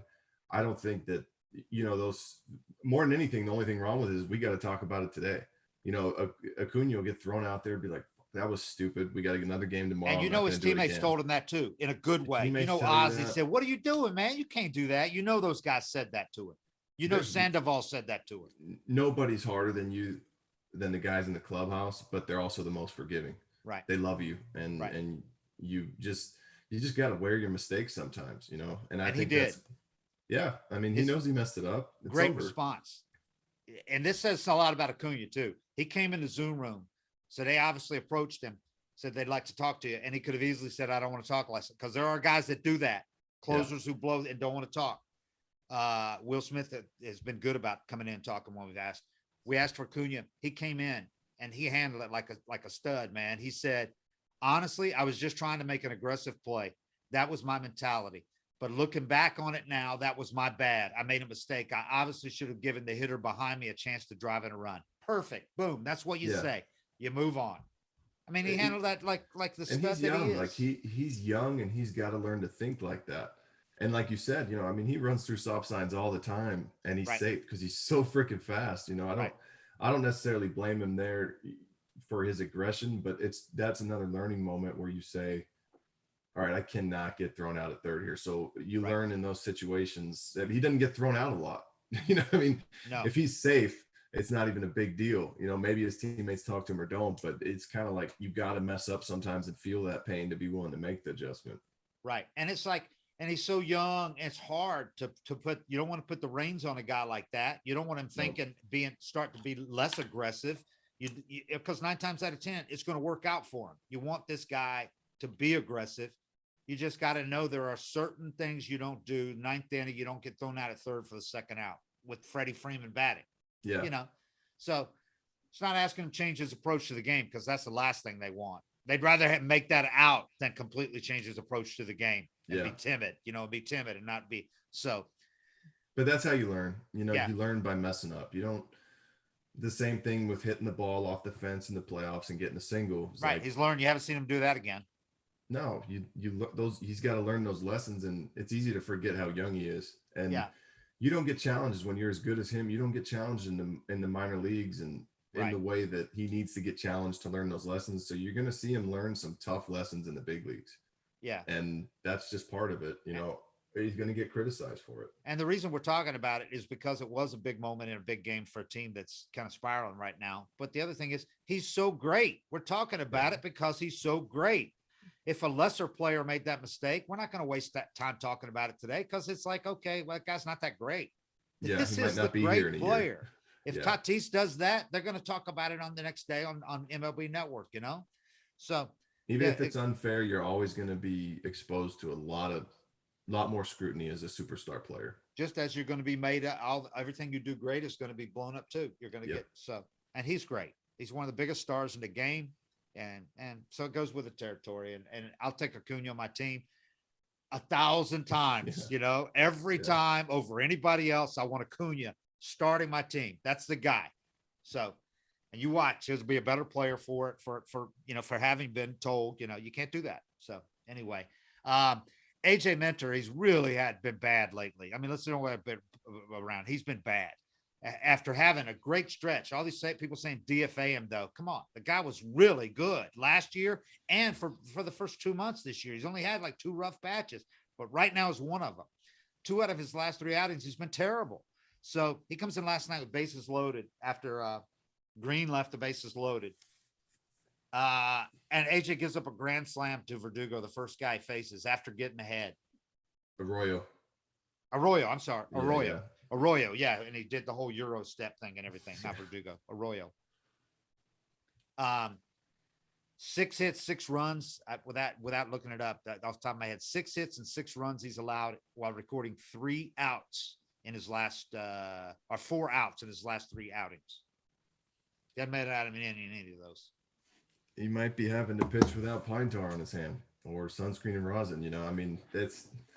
I don't think that, those more than anything, the only thing wrong with it is we got to talk about it today. Acuna will get thrown out there and be like, that was stupid. We got another game tomorrow. And his teammates told him that too, in a good way. Ozzie said, what are you doing, man? You can't do that. Those guys said that to him. Sandoval said that to him. Nobody's harder than the guys in the clubhouse, but they're also the most forgiving. Right. They love you, and you just got to wear your mistakes sometimes, And I think he did. I mean, he knows he messed it up. It's great over. Response. And this says a lot about Acuna too. He came in the Zoom room, so they obviously approached him, said they'd like to talk to you, and he could have easily said, "I don't want to talk less," because there are guys that do that, closers who blow and don't want to talk. Will Smith has been good about coming in and talking when we've asked. We asked for Acuna. He came in and he handled it like a stud, man. He said, honestly, I was just trying to make an aggressive play. That was my mentality. But looking back on it now, that was my bad. I made a mistake. I obviously should have given the hitter behind me a chance to drive in a run. Perfect. Boom. That's what you say. You move on. I mean, he handled that like the stud he's young. that he is. Like he's young, and he's got to learn to think like that. And like you said, I mean, he runs through stop signs all the time, and he's Right. safe because he's so freaking fast. Right. I don't necessarily blame him there for his aggression, but that's another learning moment where you say, all right, I cannot get thrown out at third here. So you Right. learn in those situations that he doesn't get thrown out a lot. I mean, No. if he's safe, it's not even a big deal. Maybe his teammates talk to him or don't, but it's kind of like you got to mess up sometimes and feel that pain to be willing to make the adjustment. Right. And it's like, and he's so young, it's hard to put, you don't want to put the reins on a guy like that. You don't want him thinking, start to be less aggressive. Because 9 times out of 10, it's going to work out for him. You want this guy to be aggressive. You just got to know there are certain things you don't do. Ninth inning, you don't get thrown out at third for the second out with Freddie Freeman batting. Yeah. So it's not asking him to change his approach to the game, because that's the last thing they want. They'd rather make that out than completely change his approach to the game and be timid, and not be so. But that's how you learn. You learn by messing up. You don't. The same thing with hitting the ball off the fence in the playoffs and getting a single. Right. Like, he's learned. You haven't seen him do that again. No, he's got to learn those lessons, and it's easy to forget how young he is. And you don't get challenges when you're as good as him. You don't get challenged in the minor leagues and in the way that he needs to get challenged to learn those lessons. So you're going to see him learn some tough lessons in the big leagues. Yeah. And that's just part of it. He's going to get criticized for it. And the reason we're talking about it is because it was a big moment in a big game for a team that's kind of spiraling right now. But the other thing is he's so great. We're talking about it because he's so great. If a lesser player made that mistake, we're not going to waste that time talking about it today, because it's like, okay, well, that guy's not that great. Yeah, this is the great player. If Tatis does that, they're going to talk about it on the next day on MLB Network, So even if it's unfair, you're always going to be exposed to a lot more scrutiny as a superstar player. Just as you're going to be made, everything you do great is going to be blown up too. You're going to get so, and he's great. He's one of the biggest stars in the game. And so it goes with the territory. And I'll take Acuna on my team 1,000 times, every time over anybody else. I want Acuna starting my team. That's the guy. So, and you watch, he'll be a better player for it, for having been told, you can't do that. So anyway, AJ Minter, he's really been bad lately. I mean, let's know a bit around. He's been bad. After having a great stretch. All these people saying DFA him, though. Come on. The guy was really good last year and for the first 2 months this year. He's only had like 2 rough patches, but right now is one of them. 2 out of his last 3 outings, he's been terrible. So he comes in last night with bases loaded after Green left the bases loaded. And AJ gives up a grand slam to Verdugo, the first guy he faces after getting ahead. Arroyo, I'm sorry. Arroyo, yeah, and he did the whole Euro step thing and everything. Not Verdugo, Arroyo. 6 hits, 6 runs. Without looking it up, off the top of my head, 6 hits and 6 runs he's allowed while recording 3 outs in his last, or 4 outs in his last 3 outings. He hasn't made it out of any of those. He might be having to pitch without pine tar on his hand or sunscreen and rosin. I mean,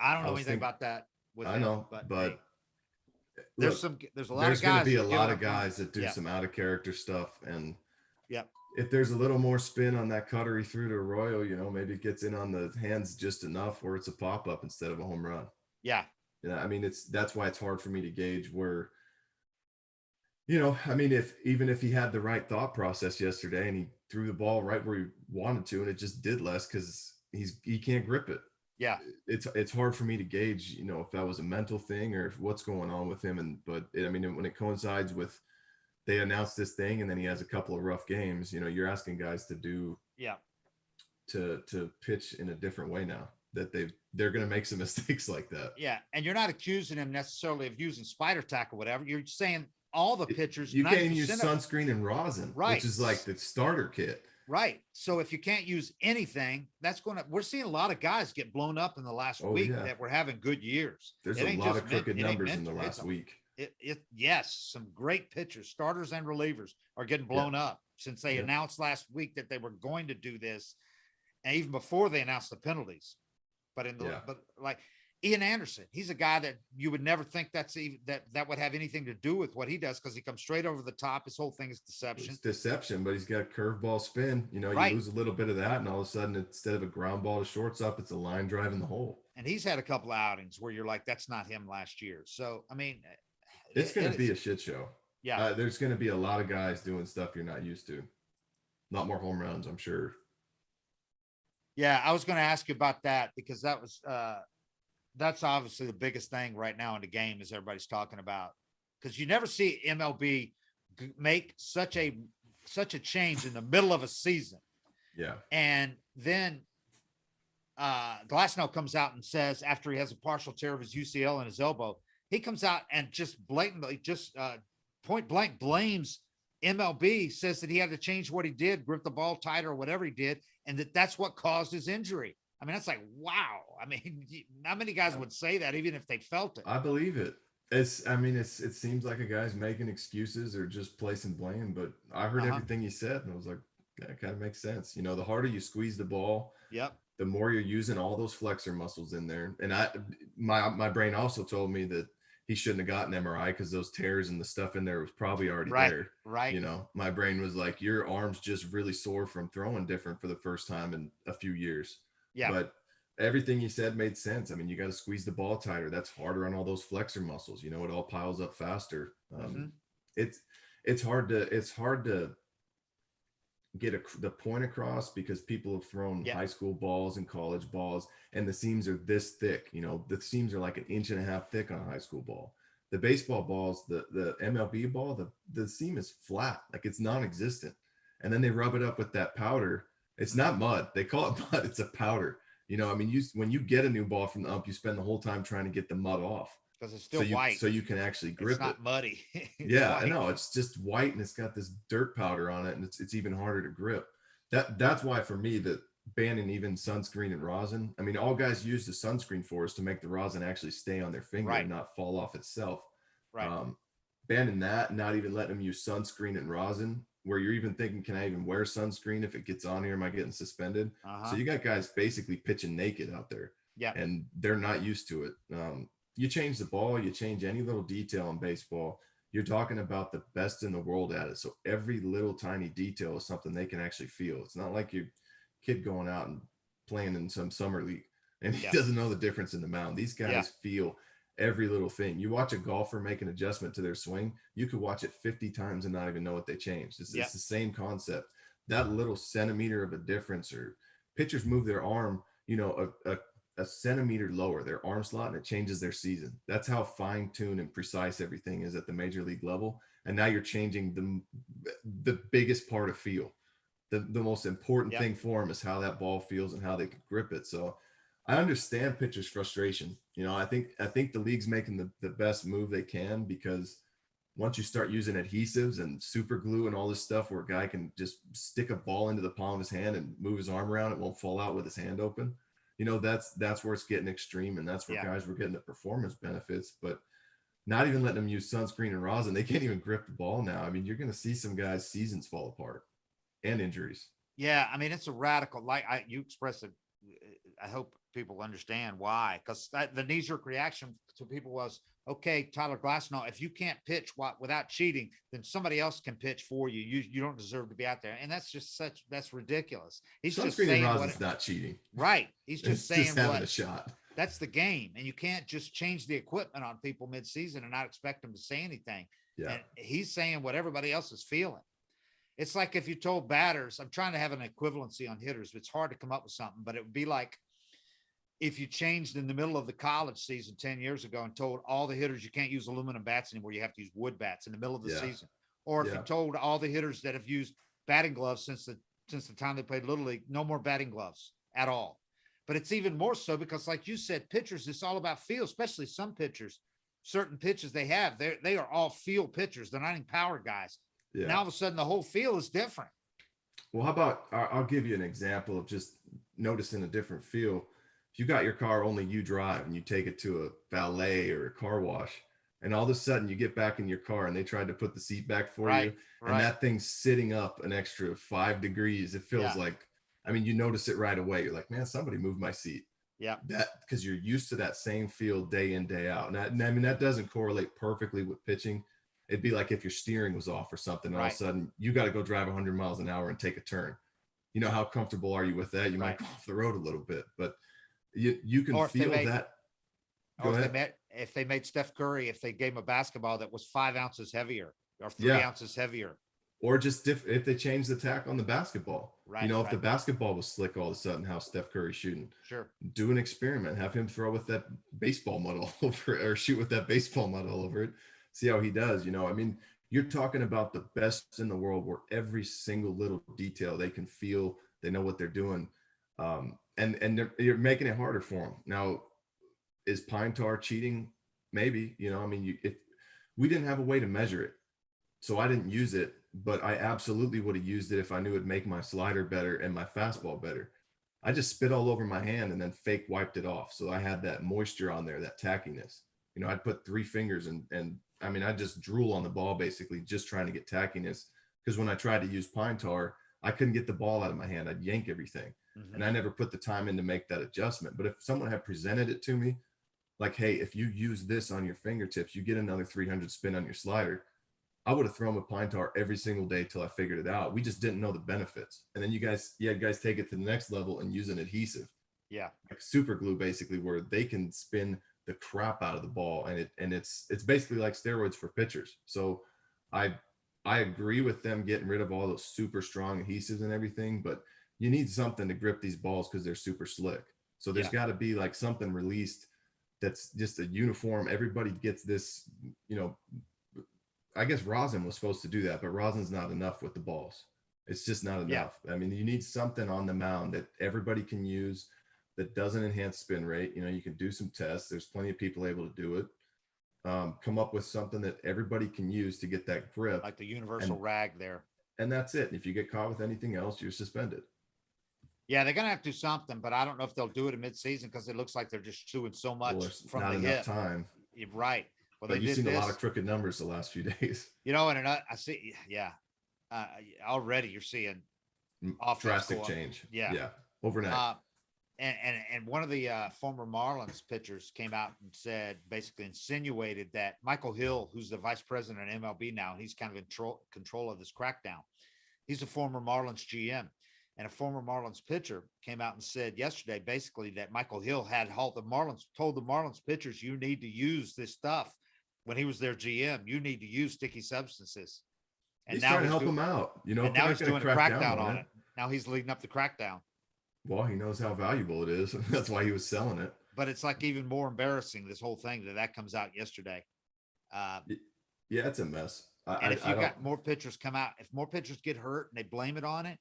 I don't know anything about that. I know, but there's a lot of guys. There's going to be a lot of guys that do some out of character stuff, and if there's a little more spin on that cutter he threw to Arroyo, maybe it gets in on the hands just enough where it's a pop up instead of a home run. Yeah. I mean, that's why it's hard for me to gauge where. I mean, if he had the right thought process yesterday and he threw the ball right where he wanted to, and it just did less because he can't grip it. Yeah, it's hard for me to gauge, if that was a mental thing or if what's going on with him. But when it coincides with they announced this thing and then he has a couple of rough games, you're asking guys to do to pitch in a different way now that they're going to make some mistakes like that. Yeah, and you're not accusing him necessarily of using spider tack or whatever. You're saying all the pitchers. You can't even use sunscreen and rosin, right? Which is like the starter kit. Right. So if you can't use anything, we're seeing a lot of guys get blown up in the last week that were having good years. There's a lot of crooked numbers in the last week. Yes, some great pitchers, starters and relievers are getting blown up since they announced last week that they were going to do this. And even before they announced the penalties, but Ian Anderson. He's a guy that you would never think that would have anything to do with what he does, because he comes straight over the top. His whole thing is deception. It's deception, but he's got curveball spin. You know, you Right. lose a little bit of that, and all of a sudden, instead of a ground ball to shortstop, it's a line drive in the hole. And he's had a couple of outings where you're like, that's not him last year. So, I mean, it's going to be a shit show. Yeah. There's going to be a lot of guys doing stuff you're not used to. A lot more home runs, I'm sure. Yeah, I was going to ask you about that, because that's obviously the biggest thing right now in the game is everybody's talking about, because you never see MLB make such a change in the middle of a season. Yeah. And then Glasnow comes out and says, after he has a partial tear of his UCL in his elbow, he comes out and just blatantly, point blank blames MLB, says that he had to change what he did, grip the ball tighter or whatever he did, and that's what caused his injury. I mean, that's like, wow. I mean, not many guys would say that, even if they felt it. I believe it. It seems like a guy's making excuses or just placing blame, but I heard everything he said, and I was like, that kind of makes sense. You know, the harder you squeeze the ball, the more you're using all those flexor muscles in there. And my brain also told me that he shouldn't have gotten MRI, because those tears and the stuff in there was probably already there. Right. You know, my brain was like, your arm's just really sore from throwing different for the first time in a few years. Yeah. But everything he said made sense. I mean, you got to squeeze the ball tighter. That's harder on all those flexor muscles. You know, it all piles up faster. It's hard to get the point across, because people have thrown high school balls and college balls, and the seams are this thick. You know, the seams are like 1.5 inches thick on a high school ball. The baseball balls, the MLB ball, the seam is flat, like it's non-existent. And then they rub it up with that powder. It's not mud. They call it mud. It's a powder. You know, I mean, when you get a new ball from the ump, you spend the whole time trying to get the mud off, because it's still white, so you can actually grip it. It's not muddy. Yeah, I know. It's just white, and it's got this dirt powder on it, and it's even harder to grip. That's why for me, that banning even sunscreen and rosin. I mean, all guys use the sunscreen for is to make the rosin actually stay on their finger and not fall off itself. Right. Banning that, not even letting them use sunscreen and rosin, where you're even thinking, can I even wear sunscreen if it gets on here? Am I getting suspended? So you got guys basically pitching naked out there. Yeah. And they're not used to it. You change the ball, you change any little detail in baseball, you're talking about the best in the world at it. So every little tiny detail is something they can actually feel. It's not like your kid going out and playing in some summer league and he doesn't know the difference in the mound. These guys feel every little thing. You watch a golfer make an adjustment to their swing, you could watch it 50 times and not even know what they changed. It's the same concept. That little centimeter of a difference, or pitchers move their arm, you know, a centimeter lower, their arm slot, and it changes their season. That's how fine-tuned and precise everything is at the major league level. And now you're changing the biggest part of feel. The most important thing for them is how that ball feels and how they can grip it. So I understand pitchers' frustration. You know, I think the league's making the best move they can, because once you start using adhesives and super glue and all this stuff where a guy can just stick a ball into the palm of his hand and move his arm around, it won't fall out with his hand open. You know, that's where it's getting extreme, and that's where guys were getting the performance benefits, but not even letting them use sunscreen and rosin. They can't even grip the ball now. I mean, you're going to see some guys' seasons fall apart and injuries. Yeah. I mean, it's a radical, like you expressed it. I hope people understand why, because the knee-jerk reaction to people was, okay, Tyler Glasnow, if you can't pitch without cheating, then somebody else can pitch for you. You don't deserve to be out there. And that's just that's ridiculous. He's sunscreen just saying and rosin's not cheating. Right. He's just saying just having a shot. That's the game. And you can't just change the equipment on people mid-season and not expect them to say anything. Yeah. And he's saying what everybody else is feeling. It's like if you told batters, I'm trying to have an equivalency on hitters, but it's hard to come up with something, but it would be like if you changed in the middle of the college season 10 years ago and told all the hitters you can't use aluminum bats anymore, you have to use wood bats in the middle of the season. Or if you told all the hitters that have used batting gloves since the time they played Little League, no more batting gloves at all. But it's even more so because, like you said, pitchers, it's all about feel, especially some pitchers. Certain pitches they have, they are all feel pitchers. They're not even power guys. Yeah. Now all of a sudden the whole feel is different. Well, how about, I'll give you an example of just noticing a different feel. If you got your car, only you drive, and you take it to a valet or a car wash, and all of a sudden you get back in your car and they tried to put the seat back for you, and that thing's sitting up an extra 5 degrees. It feels like, I mean, you notice it right away. You're like, man, somebody moved my seat. Yeah. That because you're used to that same field day in, day out. And I mean, that doesn't correlate perfectly with pitching. It'd be like if your steering was off or something, and all of a sudden you got to go drive 100 miles an hour and take a turn. You know, how comfortable are you with that? You might go off the road a little bit, but you can feel that. Or if they made Steph Curry, if they gave him a basketball that was 5 ounces heavier or 3 ounces heavier. Or just if they change the tack on the basketball, right? You know, if the basketball was slick all of a sudden, how Steph Curry's shooting. Sure. Do an experiment. Have him throw with that baseball mud all over it, or shoot with that baseball mud all over it. See how he does. You know, I mean, you're talking about the best in the world, where every single little detail they can feel, they know what they're doing, and you're making it harder for them. Now, is pine tar cheating? Maybe. You know, I mean, if we didn't have a way to measure it, so I didn't use it. But I absolutely would have used it if I knew it'd make my slider better and my fastball better. I just spit all over my hand and then fake wiped it off. So I had that moisture on there, that tackiness. You know, I'd put 3 fingers and I mean, I just drool on the ball, basically just trying to get tackiness. Because when I tried to use pine tar, I couldn't get the ball out of my hand. I'd yank everything. And I never put the time in to make that adjustment. But if someone had presented it to me, like, hey, if you use this on your fingertips, you get another 300 spin on your slider, I would have thrown with pine tar every single day till I figured it out. We just didn't know the benefits. And then you guys take it to the next level and use an adhesive. Yeah. Like super glue, basically, where they can spin the crap out of the ball. And it's basically like steroids for pitchers. So I agree with them getting rid of all those super strong adhesives and everything, but you need something to grip these balls because they're super slick. So there's got to be like something released that's just a uniform. Everybody gets this, you know. I guess rosin was supposed to do that, but rosin's not enough with the balls. It's just not enough. I mean, you need something on the mound that everybody can use that doesn't enhance spin rate. You know, you can do some tests. There's plenty of people able to do it. Come up with something that everybody can use to get that grip. Like the universal rag there. And that's it. If you get caught with anything else, you're suspended. Yeah, they're going to have to do something, but I don't know if they'll do it in midseason because it looks like they're just chewing so much from not the enough hip. Time. Right. Well, but you've seen a lot of crooked numbers the last few days. You know, and I see, already you're seeing drastic change. Yeah. Overnight. And one of the former Marlins pitchers came out and said, basically insinuated that Michael Hill, who's the vice president of MLB now, he's kind of in control of this crackdown. He's a former Marlins GM. And a former Marlins pitcher came out and said yesterday, basically, that Michael Hill told the Marlins pitchers, you need to use this stuff. When he was their GM, you need to use sticky substances. And he's trying to help him out, you know. And now he's doing a crackdown on it. Now he's leading up the crackdown. Well, he knows how valuable it is. That's why he was selling it. But it's like even more embarrassing, this whole thing that comes out yesterday. Yeah, it's a mess. And if you got more pitchers come out, if more pitchers get hurt and they blame it on it,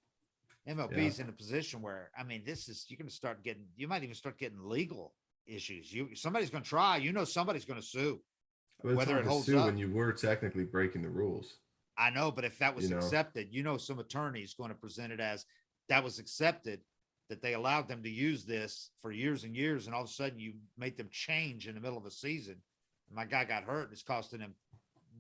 MLB's in a position where, I mean, you're going to start getting, you might even start getting legal issues. Somebody's going to try, somebody's going to sue. Whether it holds up when you were technically breaking the rules. I know, but if that was accepted, some attorney's going to present it as that was accepted, that they allowed them to use this for years and years, and all of a sudden you made them change in the middle of a season. And my guy got hurt, and it's costing him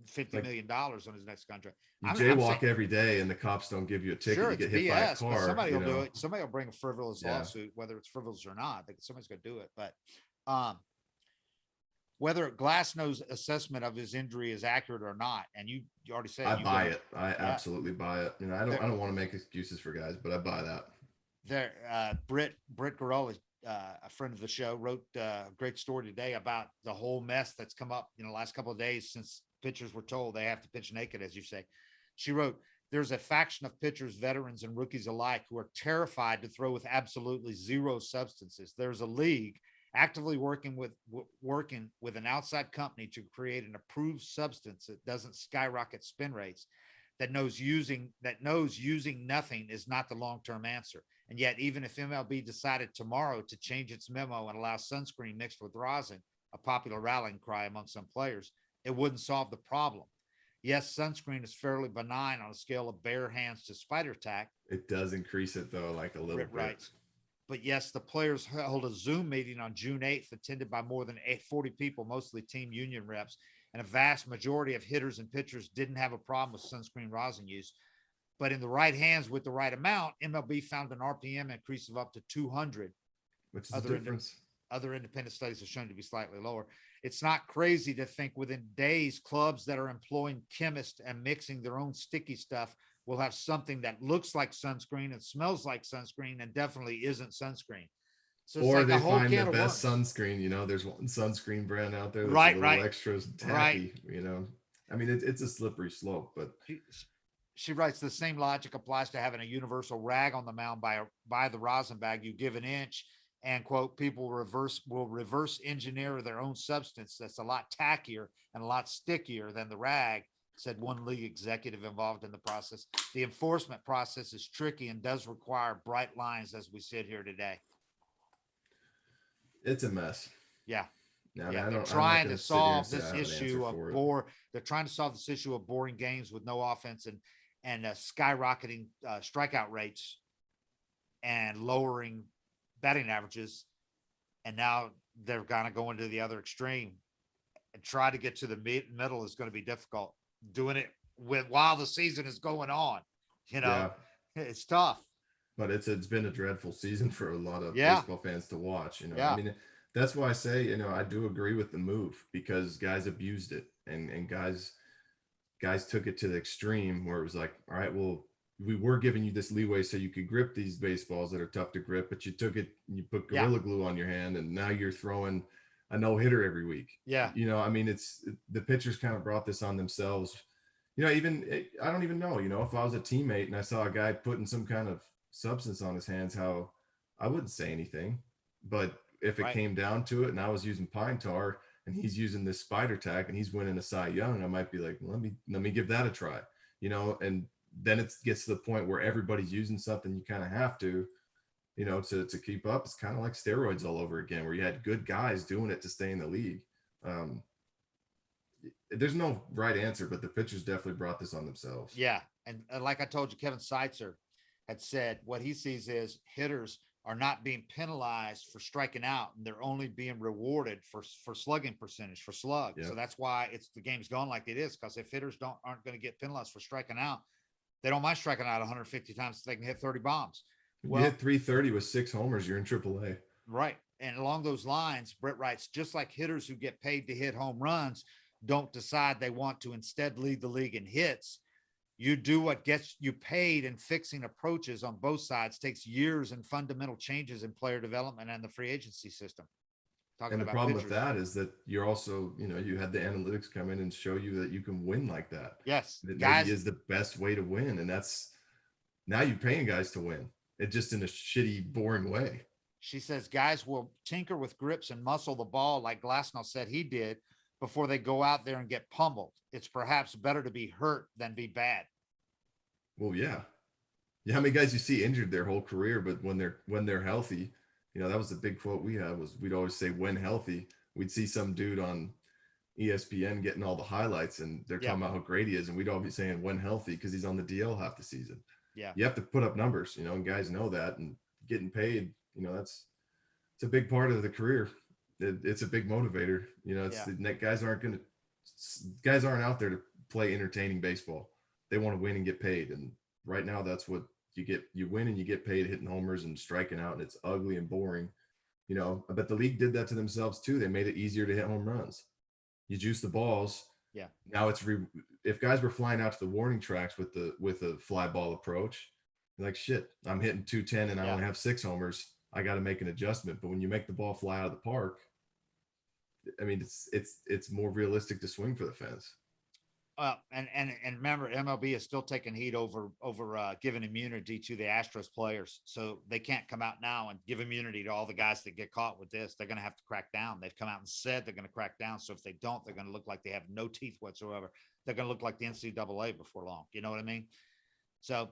$50 million on his next contract. You jaywalk every day, and the cops don't give you a ticket. Sure, you get hit hit BS, by a car. Somebody will do it. Somebody will bring a frivolous lawsuit, whether it's frivolous or not. Somebody's going to do it, but. Whether Glasnow's assessment of his injury is accurate or not, and you already said I buy it. I absolutely buy it. I don't want to make excuses for guys, but I buy that. Britt Garrell, a friend of the show, wrote a great story today about the whole mess that's come up the last couple of days since pitchers were told they have to pitch naked, as you say. She wrote, there's a faction of pitchers, veterans, and rookies alike who are terrified to throw with absolutely zero substances. There's a league actively working with an outside company to create an approved substance that doesn't skyrocket spin rates, that knows using nothing is not the long-term answer. And yet, even if MLB decided tomorrow to change its memo and allow sunscreen mixed with rosin, a popular rallying cry among some players, it wouldn't solve the problem. Yes, sunscreen is fairly benign on a scale of bare hands to spider tack. It does increase it, though, like a little bit. Right. But yes, the players held a Zoom meeting on June 8th, attended by more than 40 people, mostly team union reps, and a vast majority of hitters and pitchers didn't have a problem with sunscreen rosin use. But in the right hands with the right amount, MLB found an RPM increase of up to 200. Which is the difference. Other independent studies have shown to be slightly lower. It's not crazy to think within days, clubs that are employing chemists and mixing their own sticky stuff will have something that looks like sunscreen and smells like sunscreen and definitely isn't sunscreen. So it's Or like they a whole find can the of best worms. sunscreen. There's one sunscreen brand out there that's Right, a little right, extra right. tacky. I mean, it's a slippery slope, but She writes the same logic applies to having a universal rag on the mound by the rosin bag. You give an inch, and quote, people will reverse engineer their own substance that's a lot tackier and a lot stickier than the rag, said one league executive involved in the process. The enforcement process is tricky and does require bright lines as we sit here today. it's a mess. Yeah. I mean, Yeah, I'm they're not trying going to to sit here and solve say I this have an answer issue of for it. They're trying to solve this issue of boring games with no offense and skyrocketing strikeout rates and lowering batting averages. And now they're going to go into the other extreme and try to get to the middle is going to be difficult. Doing it while the season is going on, Yeah, it's tough. but it's been a dreadful season for a lot of Yeah. baseball fans to watch. Yeah. I mean, that's why I say, I do agree with the move because guys abused it and guys took it to the extreme where it was like, all right, well, we were giving you this leeway so you could grip these baseballs that are tough to grip, but you took it, you put Gorilla Glue on your hand, and now you're throwing a no-hitter every week. Yeah. I mean, it's the pitchers kind of brought this on themselves. I don't even know, if I was a teammate and I saw a guy putting some kind of substance on his hands, how I wouldn't say anything. But if it came down to it and I was using pine tar and he's using this spider tack and he's winning a Cy Young, I might be like, let me give that a try, and then it gets to the point where everybody's using something you kind of have to, to keep up. It's kind of like steroids all over again, where you had good guys doing it to stay in the league. There's no right answer, but the pitchers definitely brought this on themselves. Yeah. And like I told you, Kevin Seitzer had said what he sees is hitters are not being penalized for striking out, and they're only being rewarded for slugging percentage, for slug. Yep. So that's why the game's gone like it is, because if hitters aren't going to get penalized for striking out, they don't mind striking out 150 times so they can hit 30 bombs. Well, you hit 330 with 6 homers, you're in AAA. Right. And along those lines, Brett writes, just like hitters who get paid to hit home runs don't decide they want to instead lead the league in hits, you do what gets you paid, and fixing approaches on both sides takes years and fundamental changes in player development and the free agency system. And the problem with that is that you're also, you had the analytics come in and show you that you can win like that. Yes. That maybe is the best way to win. And that's, now you're paying guys to win. It just in a shitty, boring way. She says guys will tinker with grips and muscle the ball like Glasnow said he did before they go out there and get pummeled. It's perhaps better to be hurt than be bad. Well, yeah. How many guys you see injured their whole career, but when they're healthy, that was the big quote we had, was we'd always say when healthy. We'd see some dude on ESPN getting all the highlights and they're talking about how great he is, and we'd all be saying when healthy because he's on the DL half the season. Yeah. You have to put up numbers, and guys know that, and getting paid, it's a big part of the career. It's a big motivator. Guys aren't out there to play entertaining baseball. They want to win and get paid. And right now that's what you get. You win and you get paid hitting homers and striking out, and it's ugly and boring. I bet the league did that to themselves too. They made it easier to hit home runs. You juice the balls. Yeah. Now it's if guys were flying out to the warning tracks with a fly ball approach, like, shit, I'm hitting 210 and I only have 6 homers. I got to make an adjustment. But when you make the ball fly out of the park, I mean, it's more realistic to swing for the fence. And remember, MLB is still taking heat over giving immunity to the Astros players, so they can't come out now and give immunity to all the guys that get caught with this. They're going to have to crack down. They've come out and said they're going to crack down. So if they don't, they're going to look like they have no teeth whatsoever. They're going to look like the NCAA before long. You know what I mean? So,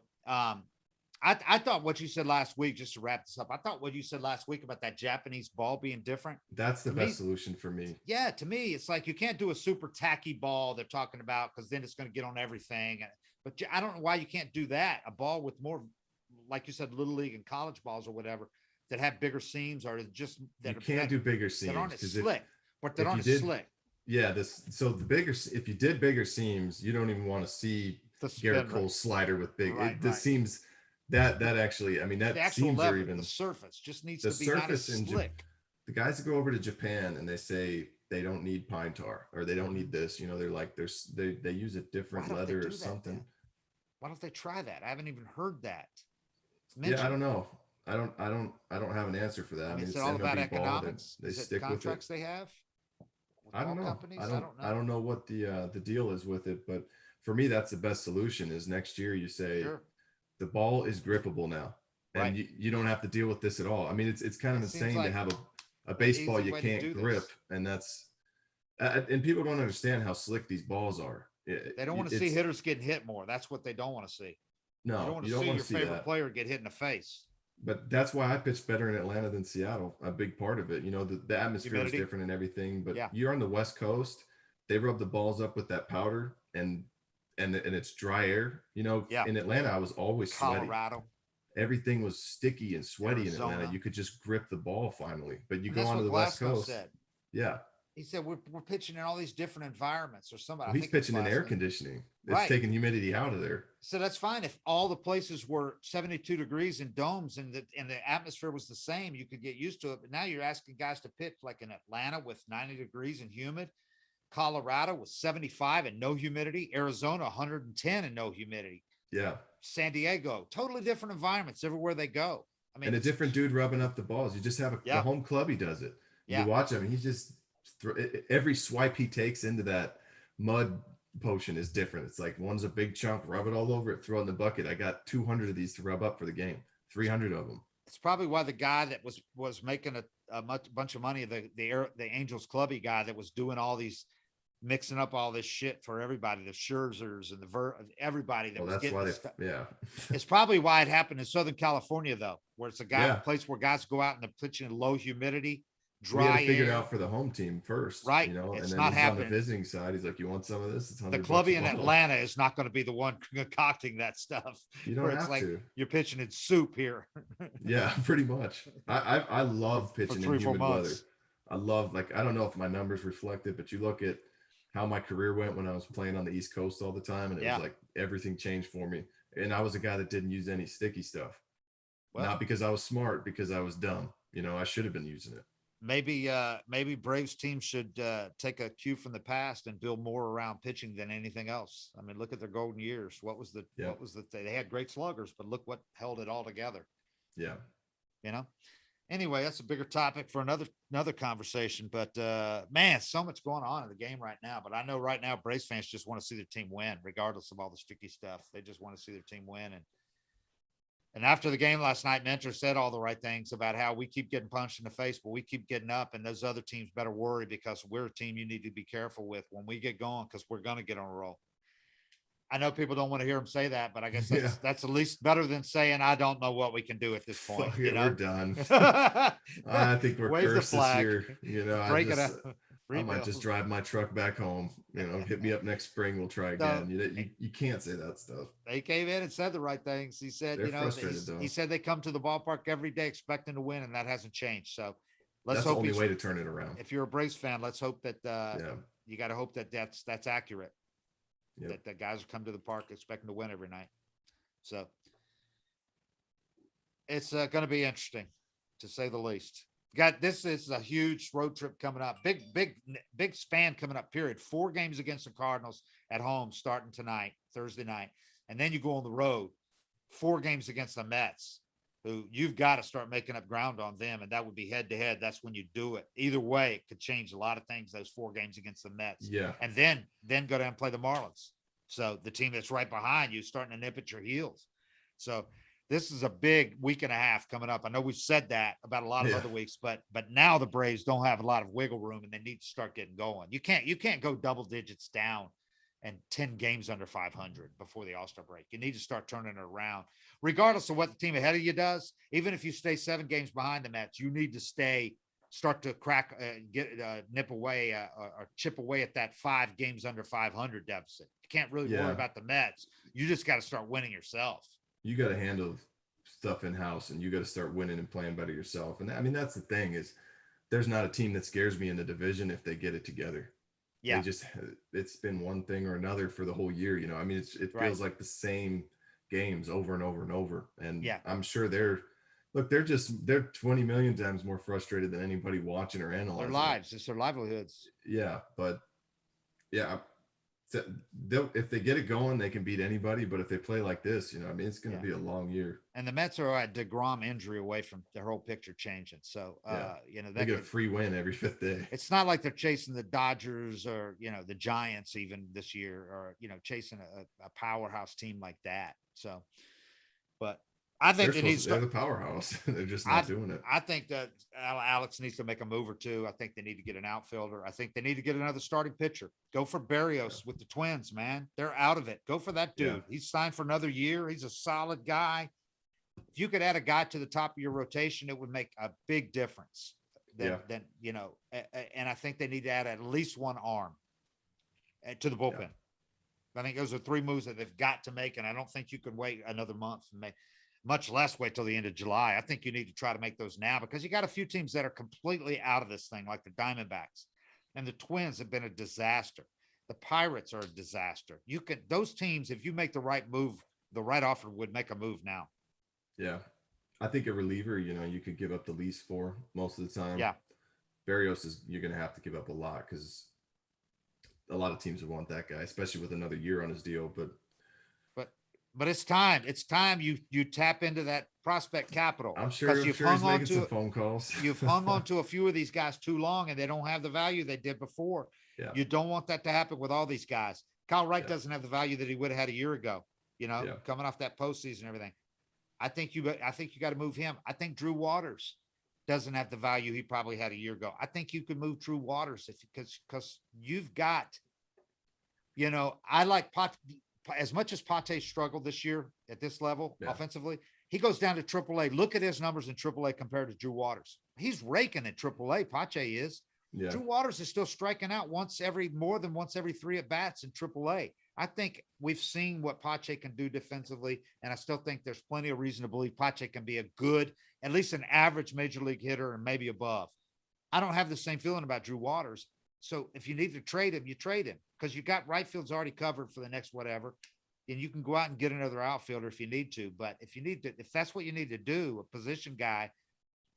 I thought what you said last week, just to wrap this up, I thought what you said last week about that Japanese ball being different. That's the best solution for me. Yeah, to me, it's like you can't do a super tacky ball they're talking about, because then it's going to get on everything. But I don't know why you can't do that. A ball with more, like you said, little league and college balls or whatever, that have bigger seams, or just that you can't do bigger seams that aren't as slick, but they're not as slick. Yeah, if you did bigger seams, you don't even want to see Garrett Cole's slider with big. The seams. That actually, I mean, that the actual seams level, are even the surface just needs to be not as slick. the guys that go over to Japan and they say they don't need pine tar or they don't need this, you know, they're like, they use a different leather or something. Why don't they try that? I haven't even heard that. Yeah, I don't know. I don't have an answer for that. I I mean, mean, is it it's all about MLB ball and economics? they Is it stick with it. contracts they have with I don't ball know. companies? I don't know. I don't know what the deal is with it, but for me, that's the best solution. Is next year you say Sure. the ball is grippable now, and Right. you don't have to deal with this at all. I mean, it's kind of It seems insane to like have a the baseball easy you way to can't do grip, this. and that's and people don't understand how slick these balls are. They don't want to see hitters getting hit more. That's what they don't want to see. You don't No, want you to don't see want your to see favorite that. player get hit in the face. But that's why I pitch better in Atlanta than Seattle. A big part of it, you know, the atmosphere Humidity. is different and everything. But Yeah. you're on the West Coast, they rub the balls up with that powder, and it's dry air. You know, Yeah. in Atlanta, I was always sweaty. Colorado. Everything was sticky and sweaty in Arizona. Atlanta. You could just grip the ball finally. But you And go that's onto what the West Glasnow Coast. said. Yeah. He said we're pitching in all these different environments or somebody. Well, he's pitching in air conditioning. It's Right. taking humidity out of there. So that's fine. If all the places were 72 degrees in domes and the atmosphere was the same, you could get used to it. But now you're asking guys to pitch like in Atlanta with 90 degrees and humid, Colorado with 75 and no humidity, Arizona 110 and no humidity. Yeah. San Diego, totally different environments everywhere they go. I mean, and a different dude rubbing up the balls. You just have the home club. He does it. Yeah. You watch him. He just every swipe he takes into that mud potion is different. It's like one's a big chunk, rub it all over it, throw it in the bucket. I got 200 of these to rub up for the game. 300 of them. It's probably why the guy that was making a bunch of money, the Angels clubby guy that was doing all these, mixing up all this shit for everybody, the Scherzers and everybody that was getting stuff. Yeah. It's probably why it happened in Southern California though, where it's a place where guys go out and they're pitching in low humidity, dry we had to figure air. it out for the home team first, right? You know, it's and then not he's happening. On the visiting side, he's like, "You want some of this?" It's the clubby in Atlanta is not going to be the one concocting that stuff. You don't have to. You're pitching in soup here. Yeah, pretty much. I love pitching in humid weather. I love, like, I don't know if my numbers reflect it, but you look at how my career went when I was playing on the East Coast all the time, and it was like everything changed for me. And I was a guy that didn't use any sticky stuff. Well, not because I was smart, because I was dumb. You know, I should have been using it. Maybe Braves team should take a cue from the past and build more around pitching than anything else. I mean, look at their golden years. What was they had great sluggers, but look what held it all together. Yeah. You know. Anyway, that's a bigger topic for another conversation. But man, so much going on in the game right now. But I know right now Braves fans just want to see their team win, regardless of all the sticky stuff. They just want to see their team win. And after the game last night, Mentor said all the right things about how we keep getting punched in the face, but we keep getting up, and those other teams better worry because we're a team you need to be careful with when we get going, because we're going to get on a roll. I know people don't want to hear him say that, but I guess that's at least better than saying, I don't know what we can do at this point. You know? We're done. I think we're cursed this year. You know, I might just drive my truck back home. You know, hit me up next spring. We'll try again. You can't say that stuff. They came in and said the right things. He said, he said they come to the ballpark every day expecting to win, and that hasn't changed. So that's the only way to turn it around. If you're a Braves fan, let's hope that you got to hope that that's accurate. Yep. That the guys come to the park expecting to win every night. So it's going to be interesting, to say the least. This is a huge road trip coming up. Big span coming up, period. 4 games against the Cardinals at home starting tonight, Thursday night. And then you go on the road, 4 games against the Mets, who you've got to start making up ground on them. And that would be head to head. That's when you do it. Either way, it could change a lot of things, those 4 games against the Mets. Yeah. And then go down and play the Marlins. So the team that's right behind you starting to nip at your heels. So this is a big week and a half coming up. I know we've said that about a lot of other weeks, but now the Braves don't have a lot of wiggle room, and they need to start getting going. You can't go double digits down and 10 games under 500 before the All-Star break. You need to start turning it around, regardless of what the team ahead of you does. Even if you stay 7 games behind the Mets, you need to start to crack, nip away or chip away at that 5 games under 500 deficit. You can't really worry about the Mets. You just got to start winning yourself. You got to handle stuff in house, and you got to start winning and playing better yourself. And I mean, that's the thing, is there's not a team that scares me in the division if they get it together. Yeah. It's been one thing or another for the whole year. You know, I mean, it feels like the same games over and over and over. And I'm sure Look, they're 20 million times more frustrated than anybody watching or analyzing. Their lives, it's their livelihoods. Yeah, but yeah, if they get it going, they can beat anybody. But if they play like this, I mean, it's going to be a long year. And the Mets are a DeGrom injury away from their whole picture changing. So, they get a free win every 5th day. It's not like they're chasing the Dodgers or, the Giants even this year, or, chasing a powerhouse team like that. So, but I think they're the powerhouse. They're just not doing it. I think that Alex needs to make a move or two. I think they need to get an outfielder. I think they need to get another starting pitcher. Go for Berrios with the Twins, man. They're out of it. Go for that dude. He's signed for another year. He's a solid guy. If you could add a guy to the top of your rotation, it would make a big difference. And I think they need to add at least one arm to the bullpen. Yeah. I think those are 3 moves that they've got to make, and I don't think you can wait another month and much less wait till the end of July. I think you need to try to make those now, because you got a few teams that are completely out of this thing, like the Diamondbacks, and the Twins have been a disaster. The Pirates are a disaster. Those teams, if you make the right move, the right offer would make a move now. Yeah. I think a reliever, you could give up the least for most of the time. Yeah. Berrios you're going to have to give up a lot, because a lot of teams would want that guy, especially with another year on his deal. But it's time. It's time you tap into that prospect capital. I'm sure he's making some phone calls. You've hung on to a few of these guys too long, and they don't have the value they did before. Yeah. You don't want that to happen with all these guys. Kyle Wright doesn't have the value that he would have had a year ago, coming off that postseason and everything. I think you got to move him. I think Drew Waters doesn't have the value he probably had a year ago. I think you could move Drew Waters because you've got, I like as much as Pate struggled this year at this level offensively, he goes down to AAA. Look at his numbers in AAA compared to Drew Waters. He's raking at AAA. Pate is. Yeah. Drew Waters is still striking out more than once every 3 at bats in AAA. I think we've seen what Pache can do defensively, and I still think there's plenty of reason to believe Pache can be a good, at least an average major league hitter and maybe above. I don't have the same feeling about Drew Waters. So if you need to trade him, you trade him, because you got right field's already covered for the next whatever, and you can go out and get another outfielder if you need to. But if that's what you need to do, a position guy,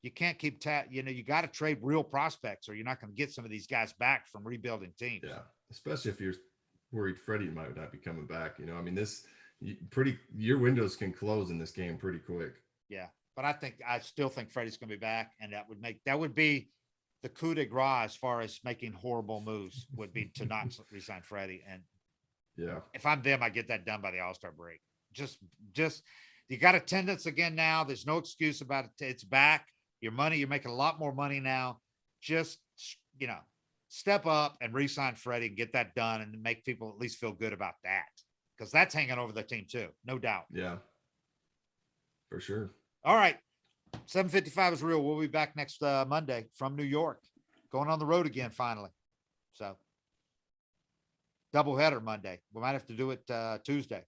you can't keep you got to trade real prospects, or you're not going to get some of these guys back from rebuilding teams. Yeah, especially if you're worried Freddie might not be coming back. I mean, your windows can close in this game pretty quick. Yeah, but I still think Freddie's going to be back, and that would be the coup de grace as far as making horrible moves, would be to not resign Freddie. And if I'm them, I get that done by the All-Star break. Just you got attendance again now. There's no excuse about it. It's back. Your money, you're making a lot more money now. Just, step up and re-sign Freddie and get that done, and make people at least feel good about that, because that's hanging over the team too. No doubt. Yeah, for sure. All right. 7:55 is real. We'll be back next Monday from New York, going on the road again finally. So doubleheader Monday. We might have to do it Tuesday.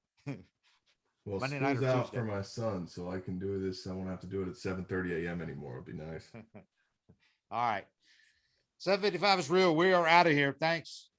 Well, Monday night or out Tuesday for my son, so I can do this. I won't have to do it at 7:30 a.m. anymore. It'd be nice. All right. 7:55 is real. We are out of here. Thanks.